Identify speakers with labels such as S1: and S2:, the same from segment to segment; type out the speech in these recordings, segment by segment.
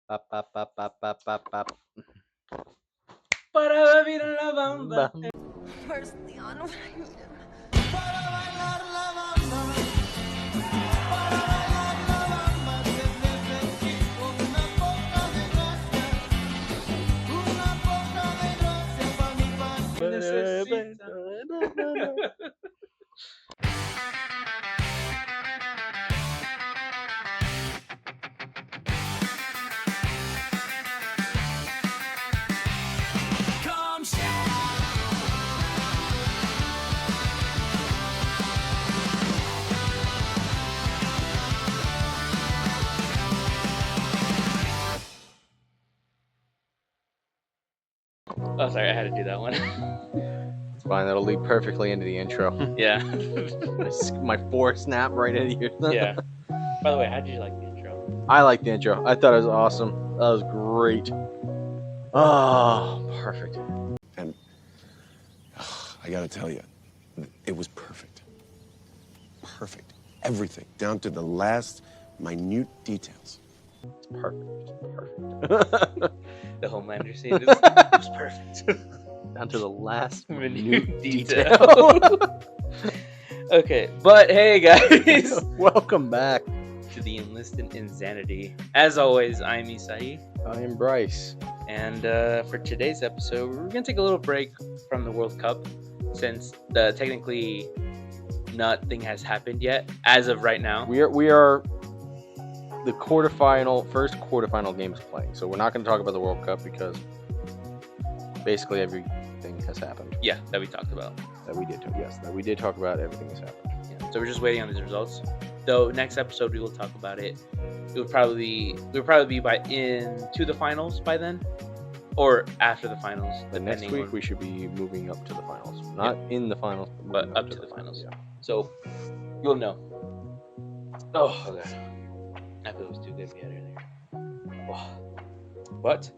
S1: Bap, bap, bap, bap, bap, bap, bap.
S2: Para vivir en la bamba.
S1: Bam.
S3: Where's Leon when I need him?
S2: Oh, sorry, I had to do that one.
S1: It's fine. That'll lead perfectly into the intro.
S2: Yeah.
S1: My four snap right into you.
S2: Yeah. By the way, how did you like the intro?
S1: I like the intro. I thought it was awesome. That was great. Oh, perfect.
S4: And I gotta tell you, it was perfect. Perfect. Everything, down to the last minute details.
S1: It's perfect.
S2: The Homelander scene is was perfect.
S1: Down to the last
S2: Minute
S1: detail.
S2: Okay, but hey guys,
S1: Welcome back.
S2: to the Enlisted Insanity. As always, I'm Isai,
S1: I am Bryce.
S2: and for today's episode, we're gonna take a little break from the World Cup since technically nothing has happened yet as of right now.
S1: We are the first quarterfinal game is playing. So we're not going to talk about the World Cup because basically everything has happened
S2: Yeah, that we talked about.
S1: that we did. That we did talk about. Everything has happened.
S2: Yeah. So we're just waiting on these results. Though next episode we will talk about it. We'll probably be into the finals by then, or after the finals.
S1: The next
S2: depending
S1: week
S2: on-
S1: we should be moving up to the finals. Not in the finals,
S2: but
S1: moving
S2: up to the finals.
S1: Yeah.
S2: So you'll know. Oh, okay. I feel it was too good to get in there. Oh. But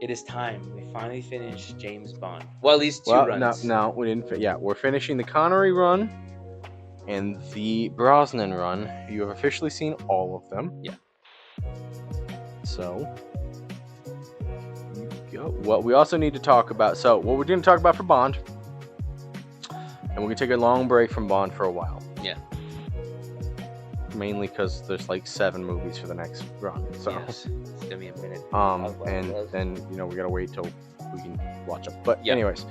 S2: it is time. We finally finished James Bond. Well, at least two runs.
S1: No, we didn't. We're finishing the Connery run and the Brosnan run. You have officially seen all of them.
S2: Yeah.
S1: So, what we also need to talk about. So, what we're going to talk about for Bond, and we're going to take a long break from Bond for a while.
S2: Yeah.
S1: Mainly because there's like 7 movies for the next run. So,
S2: Yes. It's gonna be a minute.
S1: and then we gotta wait till we can watch them. But
S2: Yep.
S1: anyways,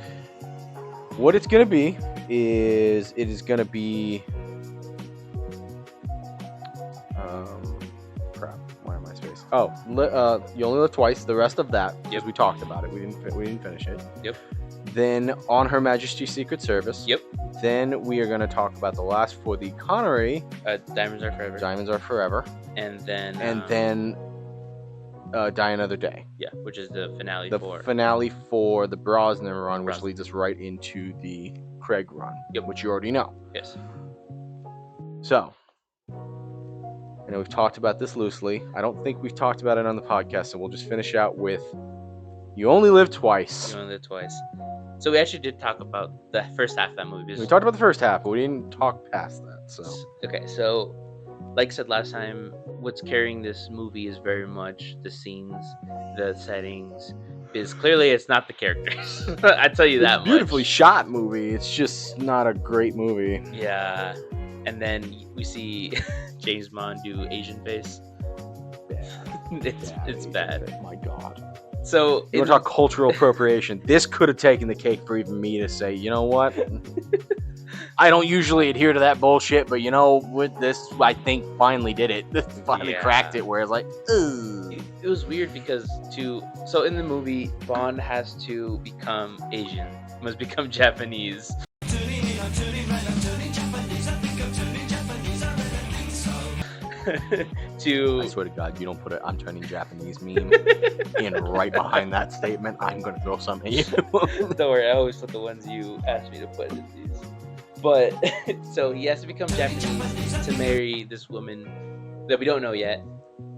S1: what it's gonna be is it is gonna be crap. Why am I space? Oh, You Only Live Twice. The rest of that, because we talked about it. We didn't finish it.
S2: Yep.
S1: Then On Her Majesty's Secret Service.
S2: Yep.
S1: Then we are gonna talk about the last for the Connery.
S2: Diamonds Are Forever.
S1: Diamonds Are Forever.
S2: And then.
S1: Die Another Day.
S2: Yeah, which is the finale
S1: The
S2: for.
S1: finale for the Brosnan run, which
S2: Brosnan.
S1: leads us right into the Craig run,
S2: Yep.
S1: which you already know.
S2: Yes.
S1: So, I know we've talked about this loosely. I don't think we've talked about it on the podcast, so we'll just finish out with You Only Live Twice.
S2: You Only Live Twice. So we actually did talk about the first half of that movie.
S1: We
S2: because-
S1: talked about the first half, but we didn't talk past that. So,
S2: Okay, so like I said last time, what's carrying this movie is very much the scenes, the settings. Because clearly it's not the characters. I tell you that
S1: it's a beautifully
S2: much.
S1: shot movie. It's just not a great movie.
S2: Yeah. And then we see James Bond do Asian face. It's bad.
S1: My God.
S2: So
S1: You want to talk cultural appropriation? This could have taken the cake for even me to say, you know what? I don't usually adhere to that bullshit, but with this, I think finally did it. Finally
S2: Yeah.
S1: cracked it. Where it's like, ugh.
S2: it was weird because so in the movie, Bond has to become Asian, must become Japanese.
S1: I swear to God, you don't put I'm turning Japanese meme in right behind that statement, I'm gonna throw some at you.
S2: Don't worry, I always put the ones you asked me to put in these. But so he has to become Japanese to marry this woman that we don't know yet.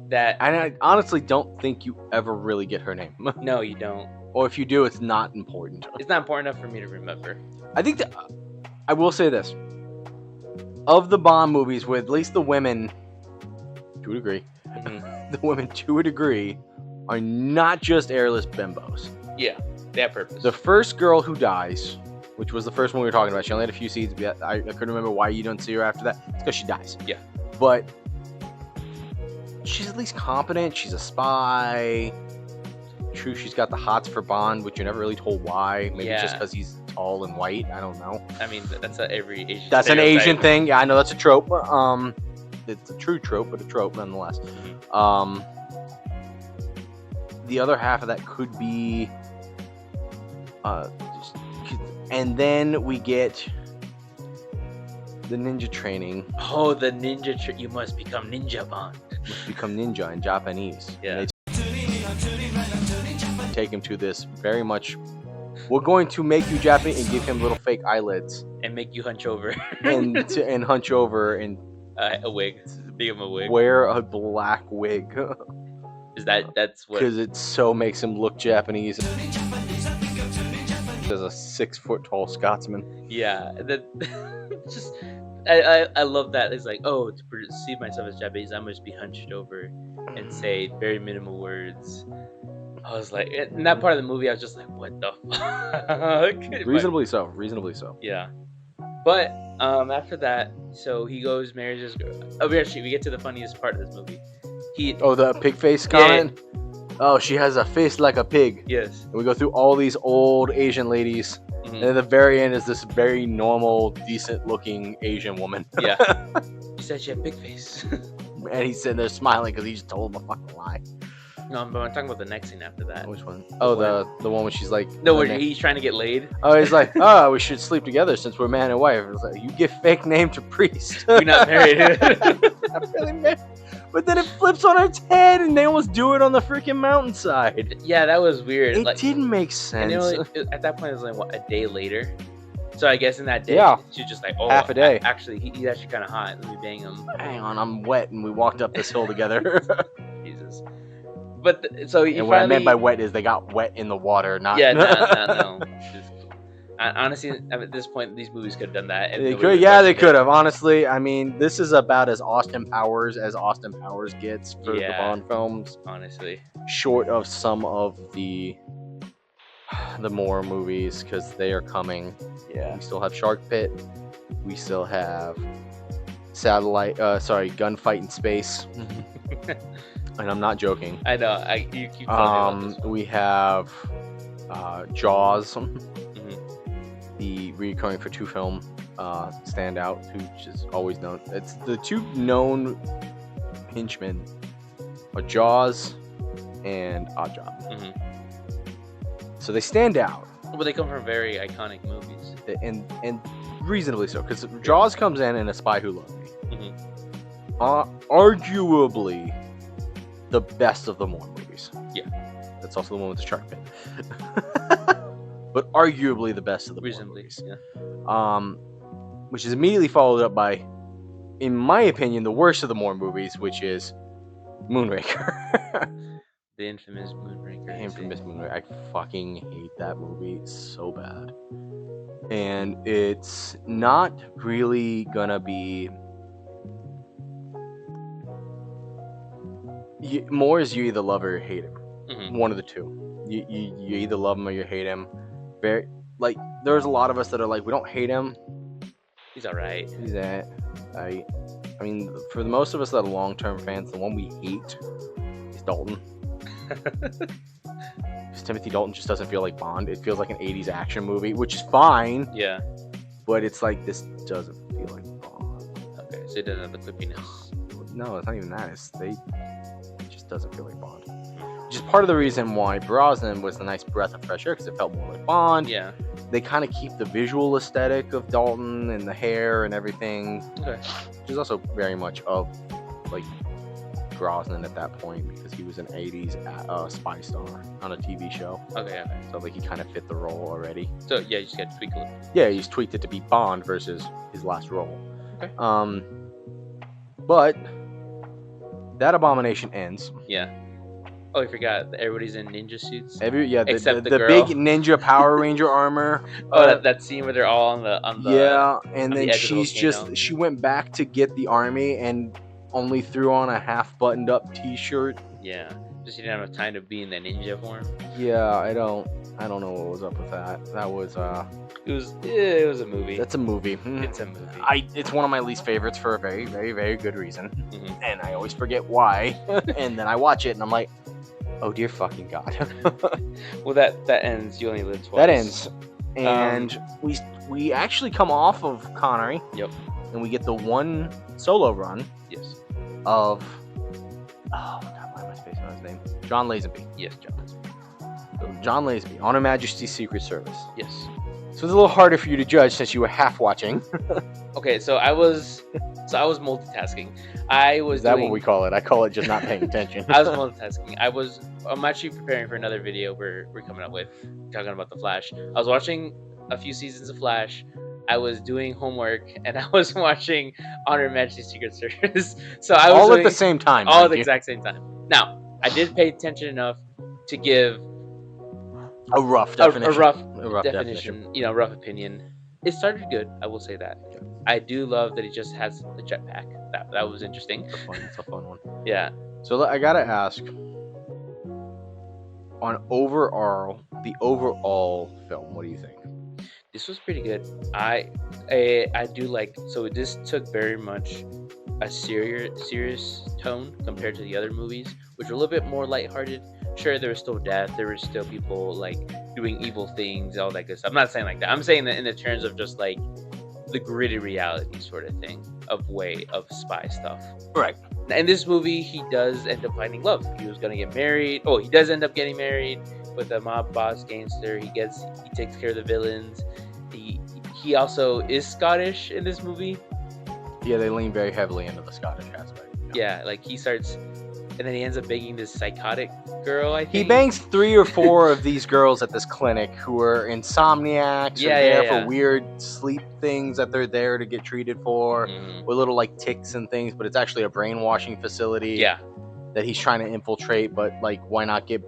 S2: That
S1: And I honestly don't think you ever really get her name.
S2: no, you don't.
S1: Or if you do, it's not important.
S2: It's not important enough for me to remember.
S1: I think that I will say this. Of the Bond movies, with at least the women to a degree,
S2: Mhm.
S1: the women, to a degree, are not just airless bimbos.
S2: Yeah, they have purpose.
S1: The first girl who dies, which was the first one we were talking about, she only had a few scenes. I couldn't remember why you don't see her after that. It's because she dies.
S2: Yeah.
S1: But she's at least competent. She's a spy. True, she's got the hots for Bond, which you're never really told why. Maybe just because he's tall and white. I don't know.
S2: I mean, that's every Asian.
S1: That's an
S2: stereotype.
S1: Asian thing. Yeah, I know that's a trope. It's a true trope, but a trope nonetheless. The other half of that could be, and then we get the ninja training.
S2: Oh, the ninja! You must become Ninja Bond.
S1: Must become ninja in Japanese.
S2: Yeah.
S1: Take him to this very much. We're going to make you Japanese and give him little fake eyelids
S2: And make you hunch over.
S1: and hunch over and
S2: a wig. Give him a wig.
S1: wear a black wig
S2: That's what?
S1: because it so makes him look Japanese. As a 6 foot tall Scotsman.
S2: Yeah. Just. I love that. It's like, oh, to perceive myself as Japanese, I must be hunched over and say very minimal words. I was like, in that part of the movie, I was just like, what the fuck?
S1: Reasonably so.
S2: Yeah. But after that, so he goes, marries his girl. Oh, we get to the funniest part of this movie.
S1: The pig face comment? Oh, she has a face like a pig.
S2: Yes.
S1: And we go through all these old Asian ladies.
S2: Mhm.
S1: And at the very end is this very normal, decent looking Asian woman.
S2: Yeah. You said she had pig face.
S1: And he's sitting there smiling because he just told him a fucking lie.
S2: No, but I'm talking about the next scene after that.
S1: Which one? Oh, the one where she's like...
S2: No, where he's trying to get laid.
S1: Oh, he's like, oh, we should sleep together since we're man and wife. It's like, you give fake name to priest.
S2: We're not married.
S1: Not really married. But then it flips on its head and they almost do it on the freaking mountainside.
S2: Yeah, that was weird.
S1: It didn't make sense.
S2: And at that point, it was like, what, a day later? So I guess in that day,
S1: Yeah.
S2: she's just like, oh,
S1: Half a day.
S2: Actually, he's actually kind of hot. Let me bang him.
S1: Hang on, I'm wet and we walked up this hill together.
S2: Jesus. But so he
S1: And
S2: finally...
S1: what I meant by wet is they got wet in the water, not...
S2: Yeah, no. Honestly, at this point, these movies could have done that. And
S1: They
S2: nobody
S1: could,
S2: would
S1: yeah,
S2: question
S1: they
S2: it.
S1: could have. Honestly, I mean, this is about as Austin Powers gets for the
S2: Yeah.
S1: Bond films,
S2: Honestly.
S1: short of some of the more movies because they are coming.
S2: Yeah.
S1: We still have Shark Pit. We still have Gunfight in Space. And I'm not joking.
S2: I know. You keep telling me about this.
S1: We have Jaws.
S2: Mhm.
S1: The recurring for 2 film standout, who's just always known. It's the 2 known henchmen are Jaws and Oddjob.
S2: Mhm.
S1: So they stand out,
S2: But they come from very iconic movies.
S1: and reasonably so, because Jaws comes in A Spy Who Loved Me.
S2: Mhm.
S1: Arguably the best of the Moore movies.
S2: Yeah.
S1: That's also the one with the shark pit. But arguably the best of the Moore
S2: Reasonably.
S1: movies.
S2: Yeah.
S1: Which is immediately followed up by, in my opinion, the worst of the Moore movies, which is Moonraker.
S2: The infamous Moonraker.
S1: The infamous Moonraker. I fucking hate that movie so bad. And it's not really gonna be... Moore is you either love or hate him.
S2: Mhm.
S1: One of the two. You either love him or you hate him. Very, like, there's a lot of us that are like, we don't hate him.
S2: He's alright.
S1: He's that. I mean, for the most of us that are long-term fans, the one we hate is Dalton. Because Timothy Dalton just doesn't feel like Bond. It feels like an 80s action movie, which is fine,
S2: Yeah.
S1: but it's like, this doesn't feel like Bond.
S2: Okay. So it doesn't have the quippiness.
S1: No, it's not even that. It just doesn't feel like Bond. Which is part of the reason why Brosnan was a nice breath of fresh air, because it felt more like Bond.
S2: Yeah.
S1: They kind of keep the visual aesthetic of Dalton and the hair and everything,
S2: Okay.
S1: which is also very much of like Brosnan at that point, because he was an 80s spy star on a TV show.
S2: Okay.
S1: So like he kind of fit the role already.
S2: So yeah, you just got to tweak a little.
S1: Yeah, he's tweaked it to be Bond versus his last role.
S2: Okay.
S1: But that abomination ends.
S2: Yeah. Oh, I forgot. Everybody's in ninja suits.
S1: The
S2: Except the
S1: big
S2: girl.
S1: ninja Power Ranger armor.
S2: Oh, that scene where they're all on the
S1: Yeah, and
S2: on
S1: then
S2: the edge of the
S1: she's
S2: volcano.
S1: she went back to get the army, and only threw on a half buttoned up T-shirt.
S2: Yeah, just he didn't have time to be in that ninja form.
S1: Yeah, I don't know what was up with that. That was
S2: It was a movie.
S1: that's a movie.
S2: It's a movie.
S1: It's one of my least favorites for a very, very, very good reason,
S2: Mhm.
S1: and I always forget why. And then I watch it and I'm like, oh dear fucking god.
S2: Well, that ends. You only live twice.
S1: That ends, and we actually come off of Connery.
S2: Yep.
S1: And we get the one solo run
S2: Yes.
S1: of god, why am I spacing on his name? John Lazenby.
S2: Yes, John.
S1: John Lazenby on Her Majesty's Secret Service.
S2: Yes.
S1: So it's a little harder for you to judge since you were half watching.
S2: Okay, so I was multitasking.
S1: Is that what we call it? I call it just not paying attention.
S2: I was multitasking. I'm actually preparing for another video we're coming up with, talking about the Flash. I was watching a few seasons of Flash. I was doing homework and I was watching On Her Majesty's Secret Service. So I was
S1: all
S2: doing,
S1: at the same time.
S2: all at
S1: mind
S2: the
S1: you.
S2: exact same time. Now, I did pay attention enough to give
S1: A rough
S2: a
S1: definition.
S2: rough definition, rough opinion. It started good, I will say that.
S1: Yeah.
S2: I do love that he just has the jetpack. That was interesting.
S1: It's a fun one.
S2: Yeah.
S1: So I gotta ask, on the overall film, what do you think?
S2: This was pretty good. I do like, so this took very much a serious tone compared to the other movies, which were a little bit more lighthearted. Sure, there was still death, there was still people like doing evil things, all that good stuff. I'm not saying like that. I'm saying that in the terms of just like the gritty reality sort of thing of way of spy stuff.
S1: Right.
S2: In this movie, he does end up finding love. He was gonna get married. Oh, he does end up getting married with a mob boss gangster. He takes care of the villains. He also is Scottish in this movie.
S1: Yeah, they lean very heavily into the Scottish aspect.
S2: Yeah, like he starts, and then he ends up banging this psychotic girl. I think
S1: He bangs 3 or 4 of these girls at this clinic who are insomniacs or there for weird sleep things that they're there to get treated for,
S2: Mhm.
S1: with little like ticks and things, but it's actually a brainwashing facility
S2: Yeah,
S1: that he's trying to infiltrate, but like why not get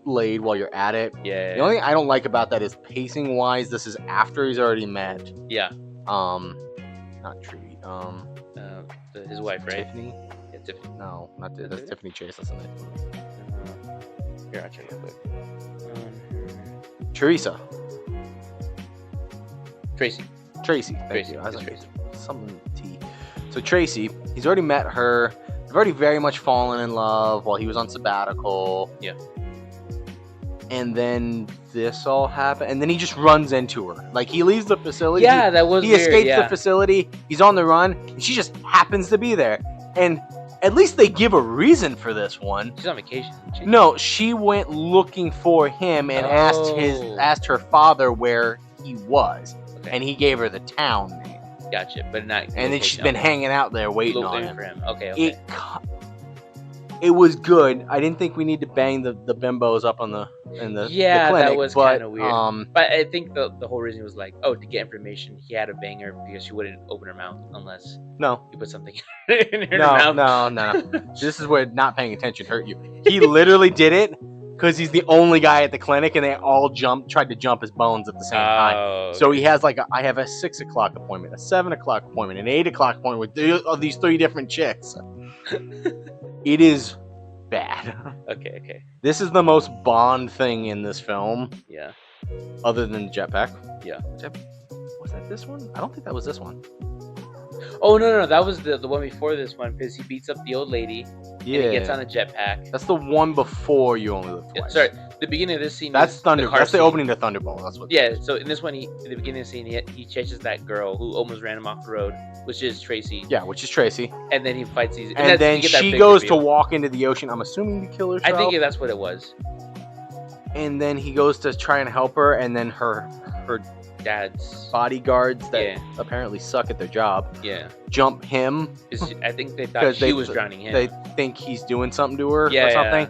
S1: laid while you're at it?
S2: yeah,
S1: The only thing I don't like about that is pacing wise, this is after he's already met
S2: yeah.
S1: not Trudy,
S2: His wife, right?
S1: Tiffany?
S2: Yeah, Tiffany.
S1: No, not
S2: That's
S1: that's
S2: it?
S1: Tiffany Chase, that's the next movie.
S2: Here, I'll check real quick.
S1: Teresa.
S2: Tracy.
S1: Tracy, thank
S2: Tracy,
S1: you. I was
S2: it's
S1: like,
S2: Tracy.
S1: something T. So Tracy, he's already met her. They've already very much fallen in love while he was on sabbatical.
S2: Yeah.
S1: And then this all happened, and then he just runs into her. Like he leaves the facility.
S2: Yeah, that was
S1: He
S2: weird.
S1: escapes
S2: yeah.
S1: the facility. He's on the run, and she just happens to be there. And at least they give a reason for this one.
S2: She's on vacation. Isn't she?
S1: No, she went looking for him and
S2: Oh.
S1: asked her father where he was,
S2: Okay.
S1: and he gave her the town name.
S2: Gotcha, but not.
S1: And then she's been hanging out there waiting on
S2: looking
S1: him.
S2: for him. Okay, okay.
S1: It was good. I didn't think we need to bang the bimbos up on the clinic,
S2: that was
S1: but,
S2: kind of weird. But I think the whole reason was like, to get information, he had to bang her because she wouldn't open her mouth unless
S1: no,
S2: you put something in her mouth.
S1: no. This is where not paying attention hurt you. He literally did it because he's the only guy at the clinic, and they all tried to jump his bones at the same time.
S2: Oh,
S1: So he has like I have a 6 o'clock appointment, a 7 o'clock appointment, an 8 o'clock appointment with these 3 different chicks. It is bad.
S2: okay.
S1: This is the most Bond thing in this film,
S2: Yeah.
S1: other than the jetpack.
S2: Yeah.
S1: Was that this one? I don't think that was this one.
S2: Oh no, that was the one before this one because he beats up the old lady.
S1: Yeah,
S2: And he gets on a jetpack.
S1: that's the one before You Only Live
S2: Yeah,
S1: Twice.
S2: sorry, the beginning of this scene.
S1: That's
S2: is
S1: Thunder.
S2: car
S1: That's the
S2: scene.
S1: opening to Thunderball. That's what.
S2: Yeah, so in this one, at the beginning of the scene, he chases that girl who almost ran him off the road, which is Tracy.
S1: Yeah, which is Tracy.
S2: And then he fights these.
S1: And then
S2: you get that
S1: she
S2: big
S1: goes to
S2: reveal.
S1: walk into the ocean. I'm assuming to kill herself.
S2: I think that's what it was.
S1: And then he goes to try and help her, and then her
S2: Dad's.
S1: bodyguards that
S2: Yeah.
S1: apparently suck at their job
S2: Yeah.
S1: jump him.
S2: 'Cause I think they thought
S1: 'Cause
S2: she was drowning him.
S1: They think he's doing something to her
S2: Yeah,
S1: or
S2: yeah.
S1: something.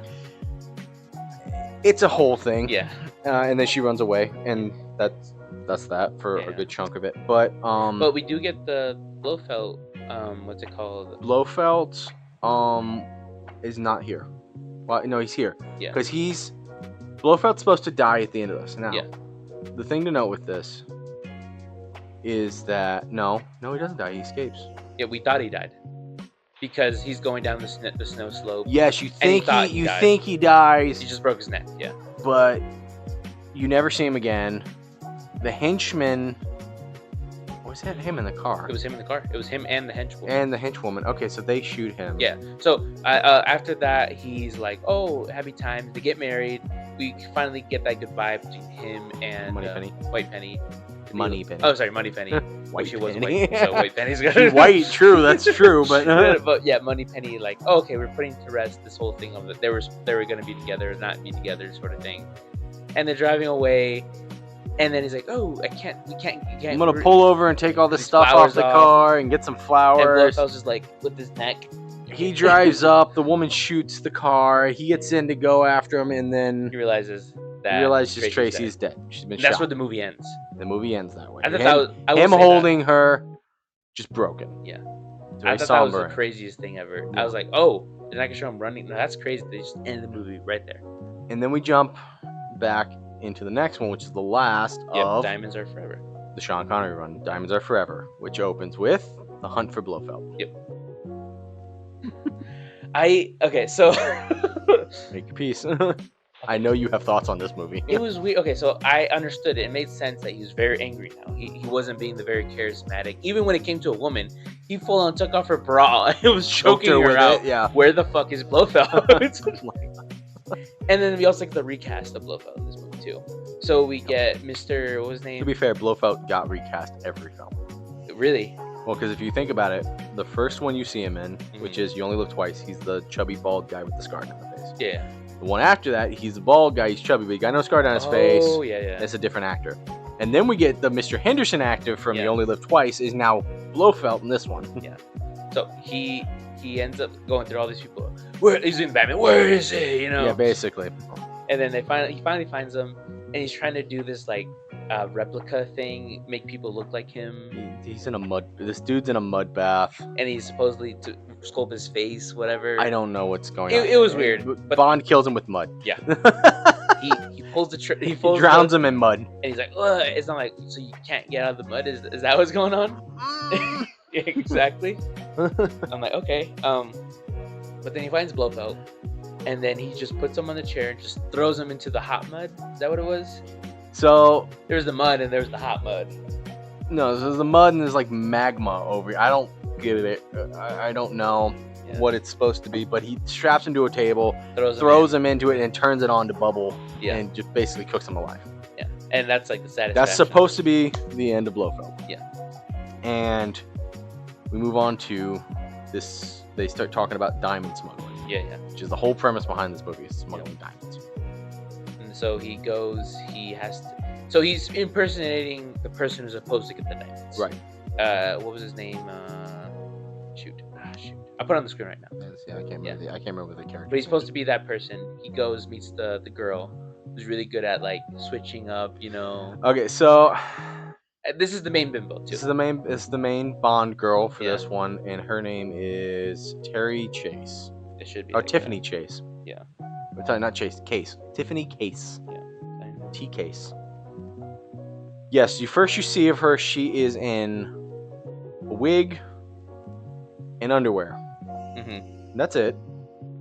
S1: It's a whole thing.
S2: Yeah.
S1: And then she runs away, and that's that for
S2: Yeah.
S1: a good chunk of it. But
S2: But we do get the Blofeld. What's it called?
S1: Blofeld is not here. Well, no, he's here.
S2: Yeah.
S1: Because Blofeld's supposed to die at the end of this. Now,
S2: Yeah.
S1: the thing to note with this is that no, he doesn't die. He escapes.
S2: Yeah, we thought he died. because he's going down the snow slope.
S1: Yes, you
S2: And he
S1: think
S2: thought
S1: he,
S2: he
S1: you
S2: died.
S1: think he dies,
S2: He just broke his neck. Yeah.
S1: but you never see him again. The henchman, was that him in the car?
S2: It was him in the car. It was him and the henchwoman.
S1: And the henchwoman. Okay, so they shoot him.
S2: Yeah. So after that, he's like, "Oh, happy times." They get married. We finally get that goodbye between him and
S1: Moneypenny.
S2: White Penny.
S1: Moneypenny.
S2: Oh, sorry, Moneypenny.
S1: White
S2: She was
S1: Penny.
S2: white, so White Penny's
S1: She's
S2: gonna
S1: white, true, that's true, but
S2: but yeah, Moneypenny, like, oh, okay, we're putting to rest this whole thing of that they were gonna be together, not be together, sort of thing. And they're driving away, and then he's like, "Oh, we can't.
S1: I'm gonna pull over and take all this
S2: these
S1: stuff off
S2: flowers
S1: the
S2: off.
S1: car and get some
S2: And
S1: flowers.
S2: Blofeld's just like with his neck.
S1: He drives up, the woman shoots the car, he gets in to go after him, and then
S2: He realizes that
S1: he realizes
S2: Tracy's
S1: Tracy's dead. She's been
S2: dead. That's
S1: shot.
S2: where the movie ends.
S1: The movie ends that way.
S2: I thought
S1: Him,
S2: that was I will
S1: him
S2: say
S1: holding her, just broken.
S2: Yeah.
S1: It's
S2: That.
S1: very
S2: I thought that was
S1: somber.
S2: the craziest thing ever.
S1: Yeah.
S2: I was like, oh, they're not gonna show him running. No, that's crazy. They just ended the movie right there.
S1: And then we jump back into the next one, which is the last
S2: Yep,
S1: of
S2: Diamonds Are Forever.
S1: the Sean Connery run, Diamonds Are Forever, which opens with the hunt for Blofeld.
S2: Okay, so
S1: Make your peace. I know you have thoughts on this movie.
S2: it was weird. Okay, so I understood it. It made sense that he was very angry now. He wasn't being the very charismatic. Even when it came to a woman, he full on took off her bra. It was choking her
S1: with
S2: out.
S1: it, yeah.
S2: Where the fuck is Blofeld? And then we also get the recast of Blofeld in this movie too. So we get Mr. What was his
S1: To
S2: name?
S1: be fair, Blofeld got recast every film.
S2: Really?
S1: Well, because if you think about it, the first one you see him in, which is You Only Live Twice, he's the chubby bald guy with the scar down the face.
S2: Yeah.
S1: The one after that, he's the bald guy, he's chubby, but he got no scar down his face.
S2: Oh yeah, yeah.
S1: It's a different actor. And then we get the Mr. Henderson actor from You
S2: Yeah.
S1: Only Live Twice is now Blofeld in this one.
S2: So he ends up going through all these people. Where he's in Batman? Where is he? You know.
S1: Yeah, basically.
S2: And then he finally finds them, and he's trying to do this like replica thing, make people look like him,
S1: He's in a mud. This dude's in a mud bath.
S2: and he's supposedly to sculpt his face, whatever.
S1: I don't know what's going on.
S2: It was weird, but
S1: Bond kills him with mud.
S2: Yeah. he pulls the he
S1: He
S2: pulls
S1: drowns
S2: the,
S1: him in mud.
S2: and he's like, ugh. It's not like, so you can't get out of the mud. Is that what's going on? Yeah, exactly. I'm like, okay. But then he finds Blofeld, and then he just puts him on the chair and just throws him into the hot mud. Is that what it was?
S1: So
S2: There's the mud and there's the hot mud.
S1: no, there's the mud and there's like magma over here. I don't get it. I don't know
S2: Yeah.
S1: what it's supposed to be, but he straps him to a table,
S2: Throws
S1: throws
S2: him
S1: him into it, and turns it on to bubble,
S2: Yeah.
S1: and just basically cooks him alive.
S2: in. Yeah. And that's like the satisfaction.
S1: That's supposed to be the end of Blofeld.
S2: Yeah.
S1: And we move on to this. They start talking about diamond smuggling,
S2: Yeah, yeah.
S1: which is the whole premise behind this movie, is smuggling diamonds.
S2: And so he goes, he has to, so he's impersonating the person who's supposed to get the diamonds.
S1: Right.
S2: What was his name? Shoot. I put it on the screen right now.
S1: Yeah, I can't remember. I can't remember the character.
S2: But he's supposed to be that person. He goes, meets the girl who's really good at like switching up, you know.
S1: Okay, so
S2: This is the main bimbo too.
S1: this is the main Bond girl for
S2: Yeah.
S1: this one, and her name is Terry Chase
S2: It should be.
S1: or
S2: like
S1: Tiffany Chase.
S2: Yeah.
S1: We're talking not Chase, Case. Tiffany Case.
S2: that. Yeah.
S1: T Case. Yes, you see of her. She is in a wig and underwear.
S2: Mm-hmm.
S1: That's it.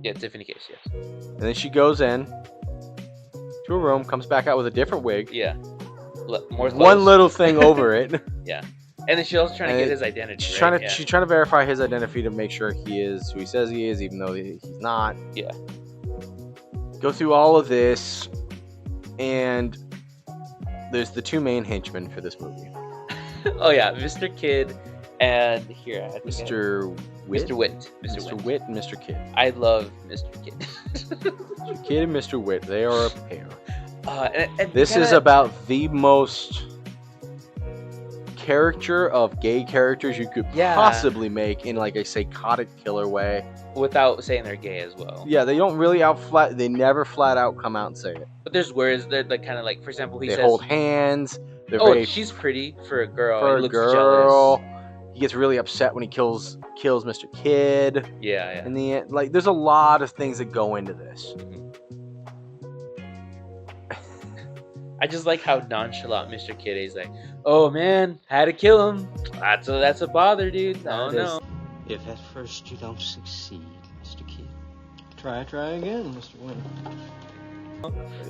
S2: Yeah, Tiffany Case. Yes.
S1: And then she goes in to a room, comes back out with a different wig,
S2: Yeah. More clothes.
S1: one little thing over it.
S2: And then she's also trying to
S1: And
S2: get his identity.
S1: She's
S2: right?
S1: trying to
S2: Yeah.
S1: she's trying to verify his identity to make sure he is who he says he is, even though he's not.
S2: Yeah.
S1: Go through all of this, and there's the two main henchmen for this movie,
S2: Oh yeah, Mr. Kidd and here I think
S1: Mr. Witt,
S2: Mr. Witt.
S1: Mr. Witt, and Mr. Kidd.
S2: I love Mr. Kidd.
S1: Mr. Kidd and Mr. Witt, they are a pair.
S2: And
S1: This is
S2: kinda-
S1: about the most caricature of gay characters you could
S2: Yeah.
S1: possibly make in like a psychotic killer way.
S2: without saying they're gay as well.
S1: Yeah, they don't really they never flat out come out and say it.
S2: But there's words they're like kind of like, for example, he
S1: They
S2: says,
S1: hold hands. They're
S2: "Oh,
S1: very
S2: she's pretty for a girl."
S1: for
S2: and
S1: a
S2: looks
S1: girl.
S2: jealous.
S1: He gets really upset when he kills Mr. Kidd.
S2: Yeah, yeah.
S1: In the end, like there's a lot of things that go into this.
S2: I just like how nonchalant Mr. Kidd is. Like, "Oh man, had to kill him. That's a bother, dude. No,
S1: That is-
S2: no."
S5: If at first you don't succeed, Mr. Kidd, try again, Mr. Winter.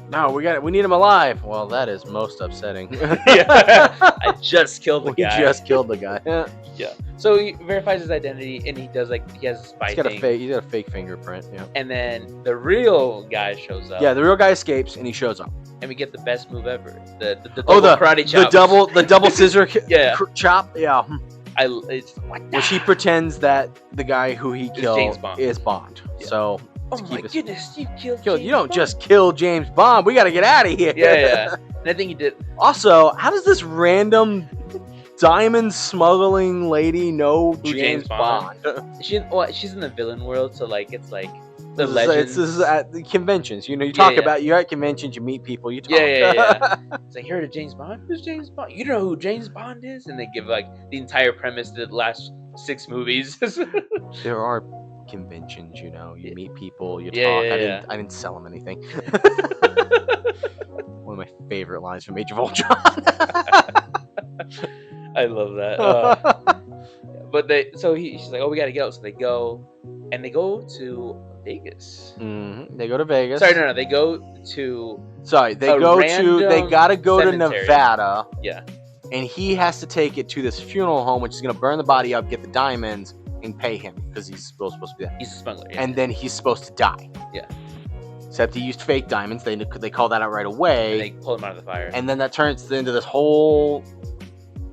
S1: No, we need him alive. Well, that is most upsetting.
S2: Yeah. I just killed the
S1: We
S2: guy.
S1: just killed the guy. Yeah.
S2: Yeah. So he verifies his identity, and he does he has a spy
S1: He's got
S2: thing.
S1: he's got a fake fingerprint. Yeah.
S2: And then the real guy shows up.
S1: Yeah, the real guy escapes and he shows up.
S2: And we get the best move ever. The double karate chop.
S1: the double scissor
S2: Yeah.
S1: chop. Yeah.
S2: It's like
S1: Where she pretends that the guy who he killed
S2: James Bond.
S1: is Bond.
S2: Yeah.
S1: So
S2: oh
S1: to
S2: my
S1: keep us-
S2: goodness, you killed
S1: Kill,
S2: James
S1: you don't
S2: Bond.
S1: just kill James Bond. We got to get out of here.
S2: Yeah. And I think he did.
S1: Also, how does this random diamond smuggling lady know
S2: Who
S1: James
S2: James Bond?
S1: Bond?
S2: She's in the villain world, so it's like the
S1: This
S2: legends.
S1: is at the conventions. You know, you
S2: Yeah,
S1: talk
S2: yeah.
S1: about you're at conventions, you meet people, you talk.
S2: Yeah. It's like, you heard of James Bond? Who's James Bond? You know who James Bond is? And they give the entire premise to the last 6 movies.
S1: There are conventions, you know. You meet people, you
S2: Yeah,
S1: talk.
S2: yeah,
S1: I didn't sell them anything. One of my favorite lines from Age of Ultron.
S2: I love that. But she's like, oh, we gotta go. So they go, and they go to Vegas.
S1: They go to Vegas.
S2: Sorry, no, they go to
S1: Sorry, they
S2: a
S1: go to. They
S2: random
S1: gotta go to
S2: cemetery.
S1: Nevada.
S2: Yeah.
S1: And he has to take it to this funeral home, which is gonna burn the body up, get the diamonds, and pay him because he's supposed to be that.
S2: He's a smuggler. Yeah.
S1: And then he's supposed to die.
S2: Yeah.
S1: Except he used fake diamonds. They call that out right
S2: And
S1: away.
S2: they pull him out of the fire.
S1: And then that turns into this whole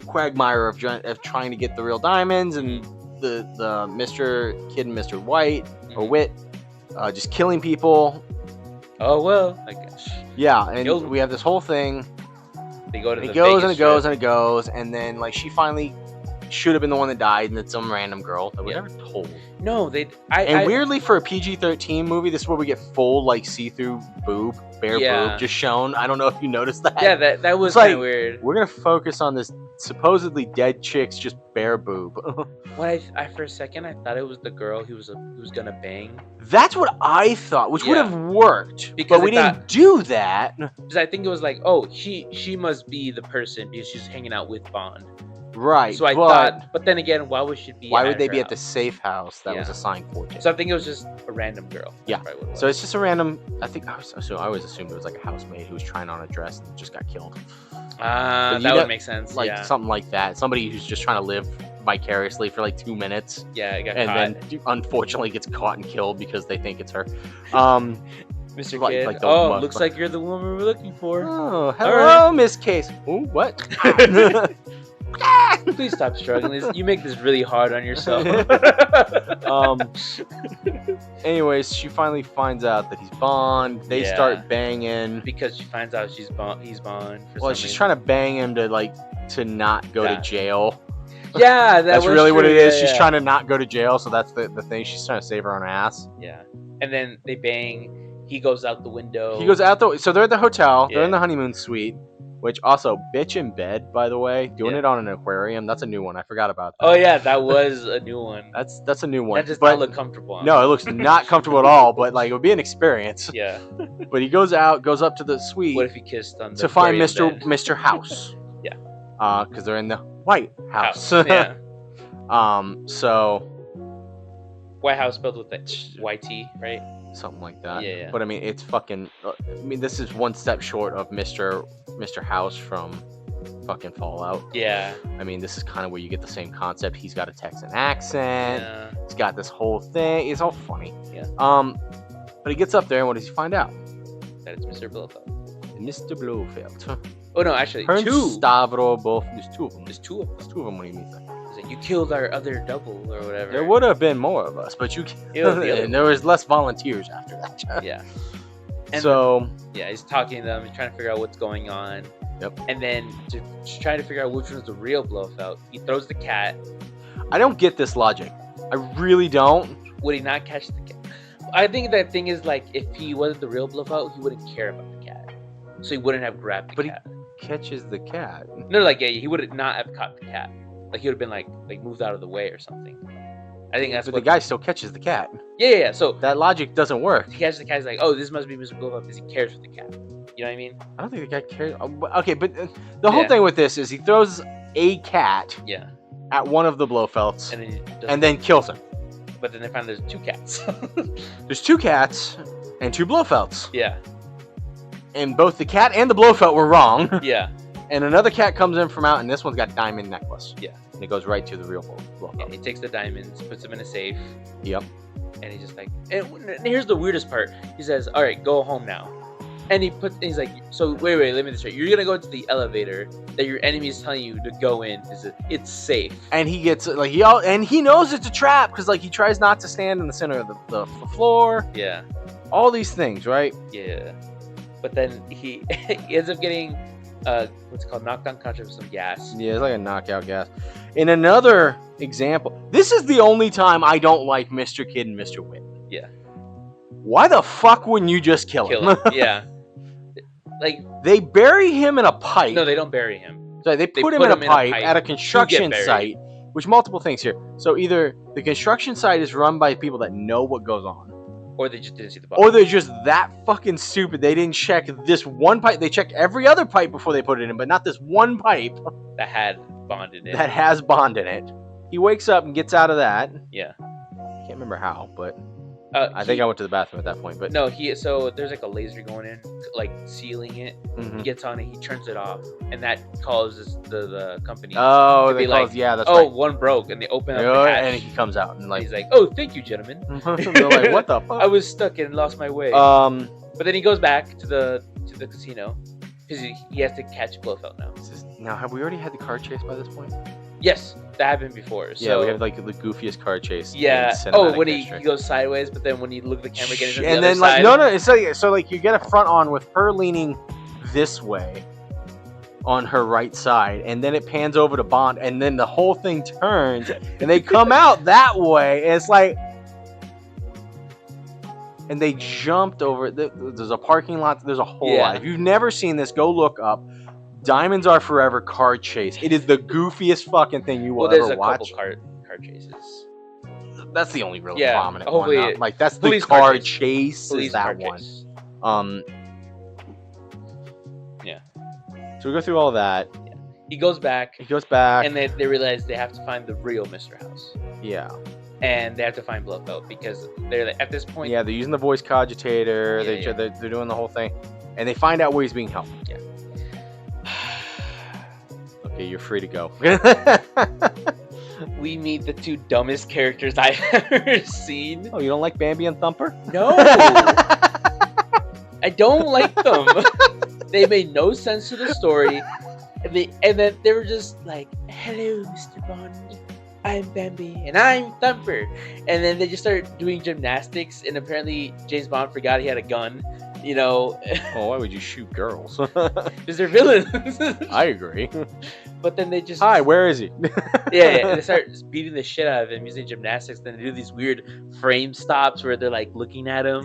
S1: quagmire of trying to get the real diamonds, and the Mr. Kidd and Mr. White or Wit just killing people.
S2: Oh well, I guess.
S1: Yeah, and
S2: Killed-
S1: we have this whole thing.
S2: They go to
S1: It
S2: the
S1: goes
S2: Vegas
S1: and it goes
S2: Strip.
S1: and it goes, and then she finally should have been the one that died, and it's some random girl that was
S2: Yeah.
S1: never told.
S2: No, they.
S1: And weirdly, for a PG-13 movie, this is where we get full see-through bare
S2: Yeah.
S1: boob just shown. I don't know if you noticed that.
S2: Yeah, that was
S1: It's like-
S2: kind of weird.
S1: We're gonna focus on this supposedly dead chick's just bare boob.
S2: When I for a second I thought it was the girl who was gonna bang,
S1: That's what I thought, which would
S2: Yeah.
S1: have worked,
S2: Because
S1: but we
S2: I
S1: didn't do that.
S2: because I think it was like, oh, she must be the person because she's hanging out with Bond.
S1: Right.
S2: So I
S1: but
S2: thought, but then again, why would she be?
S1: why would they
S2: her
S1: be at the
S2: house?
S1: safe house that was
S2: Yeah.
S1: assigned for Jim?
S2: So I think it was just a random girl. That's
S1: Yeah.
S2: probably what it was.
S1: So it's just a random. I always assumed it was like a housemaid who was trying on a dress and just got killed. But you
S2: that
S1: know-
S2: would make sense.
S1: Like
S2: yeah,
S1: something like that. Somebody who's just trying to live vicariously for 2 minutes,
S2: yeah, it got
S1: and
S2: caught.
S1: then unfortunately gets caught and killed because they think it's her.
S2: Mr.
S1: like-
S2: Kidd.
S1: like the
S2: Oh,
S1: mug-
S2: looks like you're the woman we're looking for.
S1: Oh, hello,
S2: right.
S1: Miss Case. Ooh, what?
S2: Please stop struggling. You make this really hard on yourself.
S1: Anyways, she finally finds out that he's Bond. They
S2: Yeah.
S1: start banging.
S2: Because she finds out he's Bond.
S1: Well, she's trying to bang him to not go to
S2: Yeah.
S1: jail.
S2: Yeah,
S1: That's
S2: was
S1: really what
S2: true,
S1: it is.
S2: yeah,
S1: She's
S2: yeah.
S1: trying to not go to jail, so that's the thing. She's trying to save her own ass.
S2: Yeah, and then they bang. He goes out the window.
S1: He goes out so they're at the hotel. They're in
S2: Yeah.
S1: the honeymoon suite, which also bitch in bed, by the way, doing
S2: Yeah.
S1: it on an aquarium. That's a new one. I forgot about that.
S2: Oh yeah, that was a new one.
S1: That's a new one.
S2: That does
S1: But
S2: not look comfortable. On
S1: no,
S2: him.
S1: it looks not comfortable at all. But it would be an experience.
S2: Yeah.
S1: But he goes up to the suite
S2: What if he kissed on the
S1: to find
S2: aquarium bed?
S1: Mr. House.
S2: Yeah.
S1: Because they're in the White House.
S2: Yeah.
S1: So
S2: White House spelled with the YT, right?
S1: something like that.
S2: Yeah, yeah.
S1: But I mean, it's fucking. This is one step short of Mr. House from fucking Fallout.
S2: Yeah.
S1: I mean, this is kind of where you get the same concept. He's got a Texan accent.
S2: Yeah.
S1: He's got this whole thing. It's all funny.
S2: Yeah.
S1: But he gets up there, and what does he find out?
S2: That it's Mr. Blofeld.
S1: Mr. Blofeld.
S2: Oh no, actually,
S1: Her and
S2: two.
S1: Stavro both. There's two of them.
S2: There's two of them.
S1: There's two of them when he meets them.
S2: He's like, you killed our other double or whatever.
S1: There would have been more of us, but you.
S2: Yeah, the other
S1: and there was less volunteers after that.
S2: Yeah. And
S1: So
S2: yeah, he's talking to them. He's trying to figure out what's going on.
S1: Yep.
S2: And then to try to figure out which one's the real Blofeld, he throws the cat.
S1: I don't get this logic. I really don't.
S2: Would he not catch the cat? I think the thing is, like, if he wasn't the real Blofeld, he wouldn't care about the cat, so he wouldn't have grabbed the
S1: But
S2: cat.
S1: he catches the cat.
S2: No, like, yeah, he would not have caught the cat. Like, he would have been like moved out of the way or something. I think that's
S1: But
S2: what
S1: the guy still catches the cat.
S2: Yeah. So
S1: That logic doesn't work.
S2: he catches the cat. He's like, oh, this must be Mr. Blofeld because he cares for the cat. You know what I mean?
S1: I don't think the guy cares. Okay, but the whole
S2: Yeah.
S1: thing with this is he throws a cat
S2: Yeah.
S1: at one of the Blofelds
S2: And then he does-
S1: and then kills him.
S2: but then they find there's 2 cats.
S1: There's 2 cats and 2 Blofelds.
S2: Yeah,
S1: And both the cat and the Blofeld were wrong.
S2: yeah.
S1: And another cat comes in from out, and this one's got diamond necklace.
S2: Yeah.
S1: And it goes right to the real Blofeld.
S2: Yeah, he takes the diamonds, puts them in a safe,
S1: Yep.
S2: and he's just like, and here's the weirdest part. He says, "All right, go home now." And he's like, "So wait, let me get this straight. You're gonna go into the elevator that your enemy is telling you to go in because it's safe."
S1: And he gets like he knows it's a trap because like he tries not to stand in the center of the floor.
S2: Yeah,
S1: All these things, right?
S2: yeah. But then he ends up getting what's it called, knocked unconscious with some gas.
S1: Yeah, it's like a knockout gas. In another example, this is the only time I don't like Mr. Kid and Mr. Wit.
S2: Yeah.
S1: Why the fuck wouldn't you just kill him?
S2: Yeah. Like,
S1: They bury him in a pipe.
S2: no, they don't bury him.
S1: Sorry, they put him in a pipe at a construction
S2: buried.
S1: site, which multiple things here. So either the construction site is run by people that know what goes on,
S2: Or they just didn't see the body.
S1: or they're just that fucking stupid. They didn't check this one pipe. They checked every other pipe before they put it in, but not this one pipe
S2: that had bonded in.
S1: that has bond in it. He wakes up and gets out of that.
S2: Yeah.
S1: Can't remember how, but I
S2: He-
S1: think I went to the bathroom at that point. But
S2: No, so there's like a laser going in, like sealing it.
S1: Mhm.
S2: He gets on it, he turns it off, and that causes the company.
S1: Oh,
S2: to
S1: they
S2: be
S1: call
S2: like,
S1: it- yeah, that's
S2: oh,
S1: right.
S2: one broke, and they open up
S1: Yeah,
S2: the hatch.
S1: and he comes out and like
S2: He's like, oh, thank you, gentlemen.
S1: they're like, what the fuck?
S2: I was stuck and lost my way. But then he goes back to the casino because he has to catch Blofeld now.
S1: Now, have we already had the car chase by this point?
S2: Yes, that happened before. So
S1: Yeah, we have like the goofiest car chase.
S2: yeah.
S1: in
S2: Oh,
S1: cinematic
S2: when he
S1: history.
S2: goes sideways, but then when you look at the camera again, it's on the
S1: and
S2: other
S1: then like
S2: side.
S1: no, it's like so like you get a front on with her leaning this way on her right side, and then it pans over to Bond, and then the whole thing turns, and they come out that way, and it's like, and they jumped over. There's a parking lot. There's a whole
S2: Yeah.
S1: lot. If you've never seen this, go look up. Diamonds Are Forever car chase. It is the goofiest fucking thing you will
S2: Well, there's
S1: ever
S2: a
S1: watch.
S2: couple car chases.
S1: That's the only really
S2: Yeah,
S1: prominent
S2: hopefully
S1: one.
S2: it-
S1: Like that's the
S2: police car
S1: car
S2: chase.
S1: chase.
S2: Police
S1: Is that
S2: car
S1: one?
S2: chase. Yeah.
S1: So we go through all that.
S2: He goes back,
S1: He goes back.
S2: and they realize they have to find the real Mr. House,
S1: Yeah.
S2: and they have to find Blofeld because they're like, at this point.
S1: Yeah, they're using the voice cogitator.
S2: Yeah,
S1: They're doing the whole thing, and they find out where he's being held.
S2: Yeah.
S1: Okay, you're free to go.
S2: We meet the 2 dumbest characters I've ever seen.
S1: Oh, you don't like Bambi and Thumper?
S2: No, I don't like them. They made no sense to the story, and then they were just like, "Hello, Mr. Bond. I'm Bambi, and I'm Thumper." And then they just started doing gymnastics, and apparently James Bond forgot he had a gun. You know,
S1: Oh, why would you shoot girls?
S2: because they're villains.
S1: I agree.
S2: But then they just
S1: Hi, where is he?
S2: yeah, and they start just beating the shit out of him using gymnastics. Then they do these weird frame stops where they're like looking at him,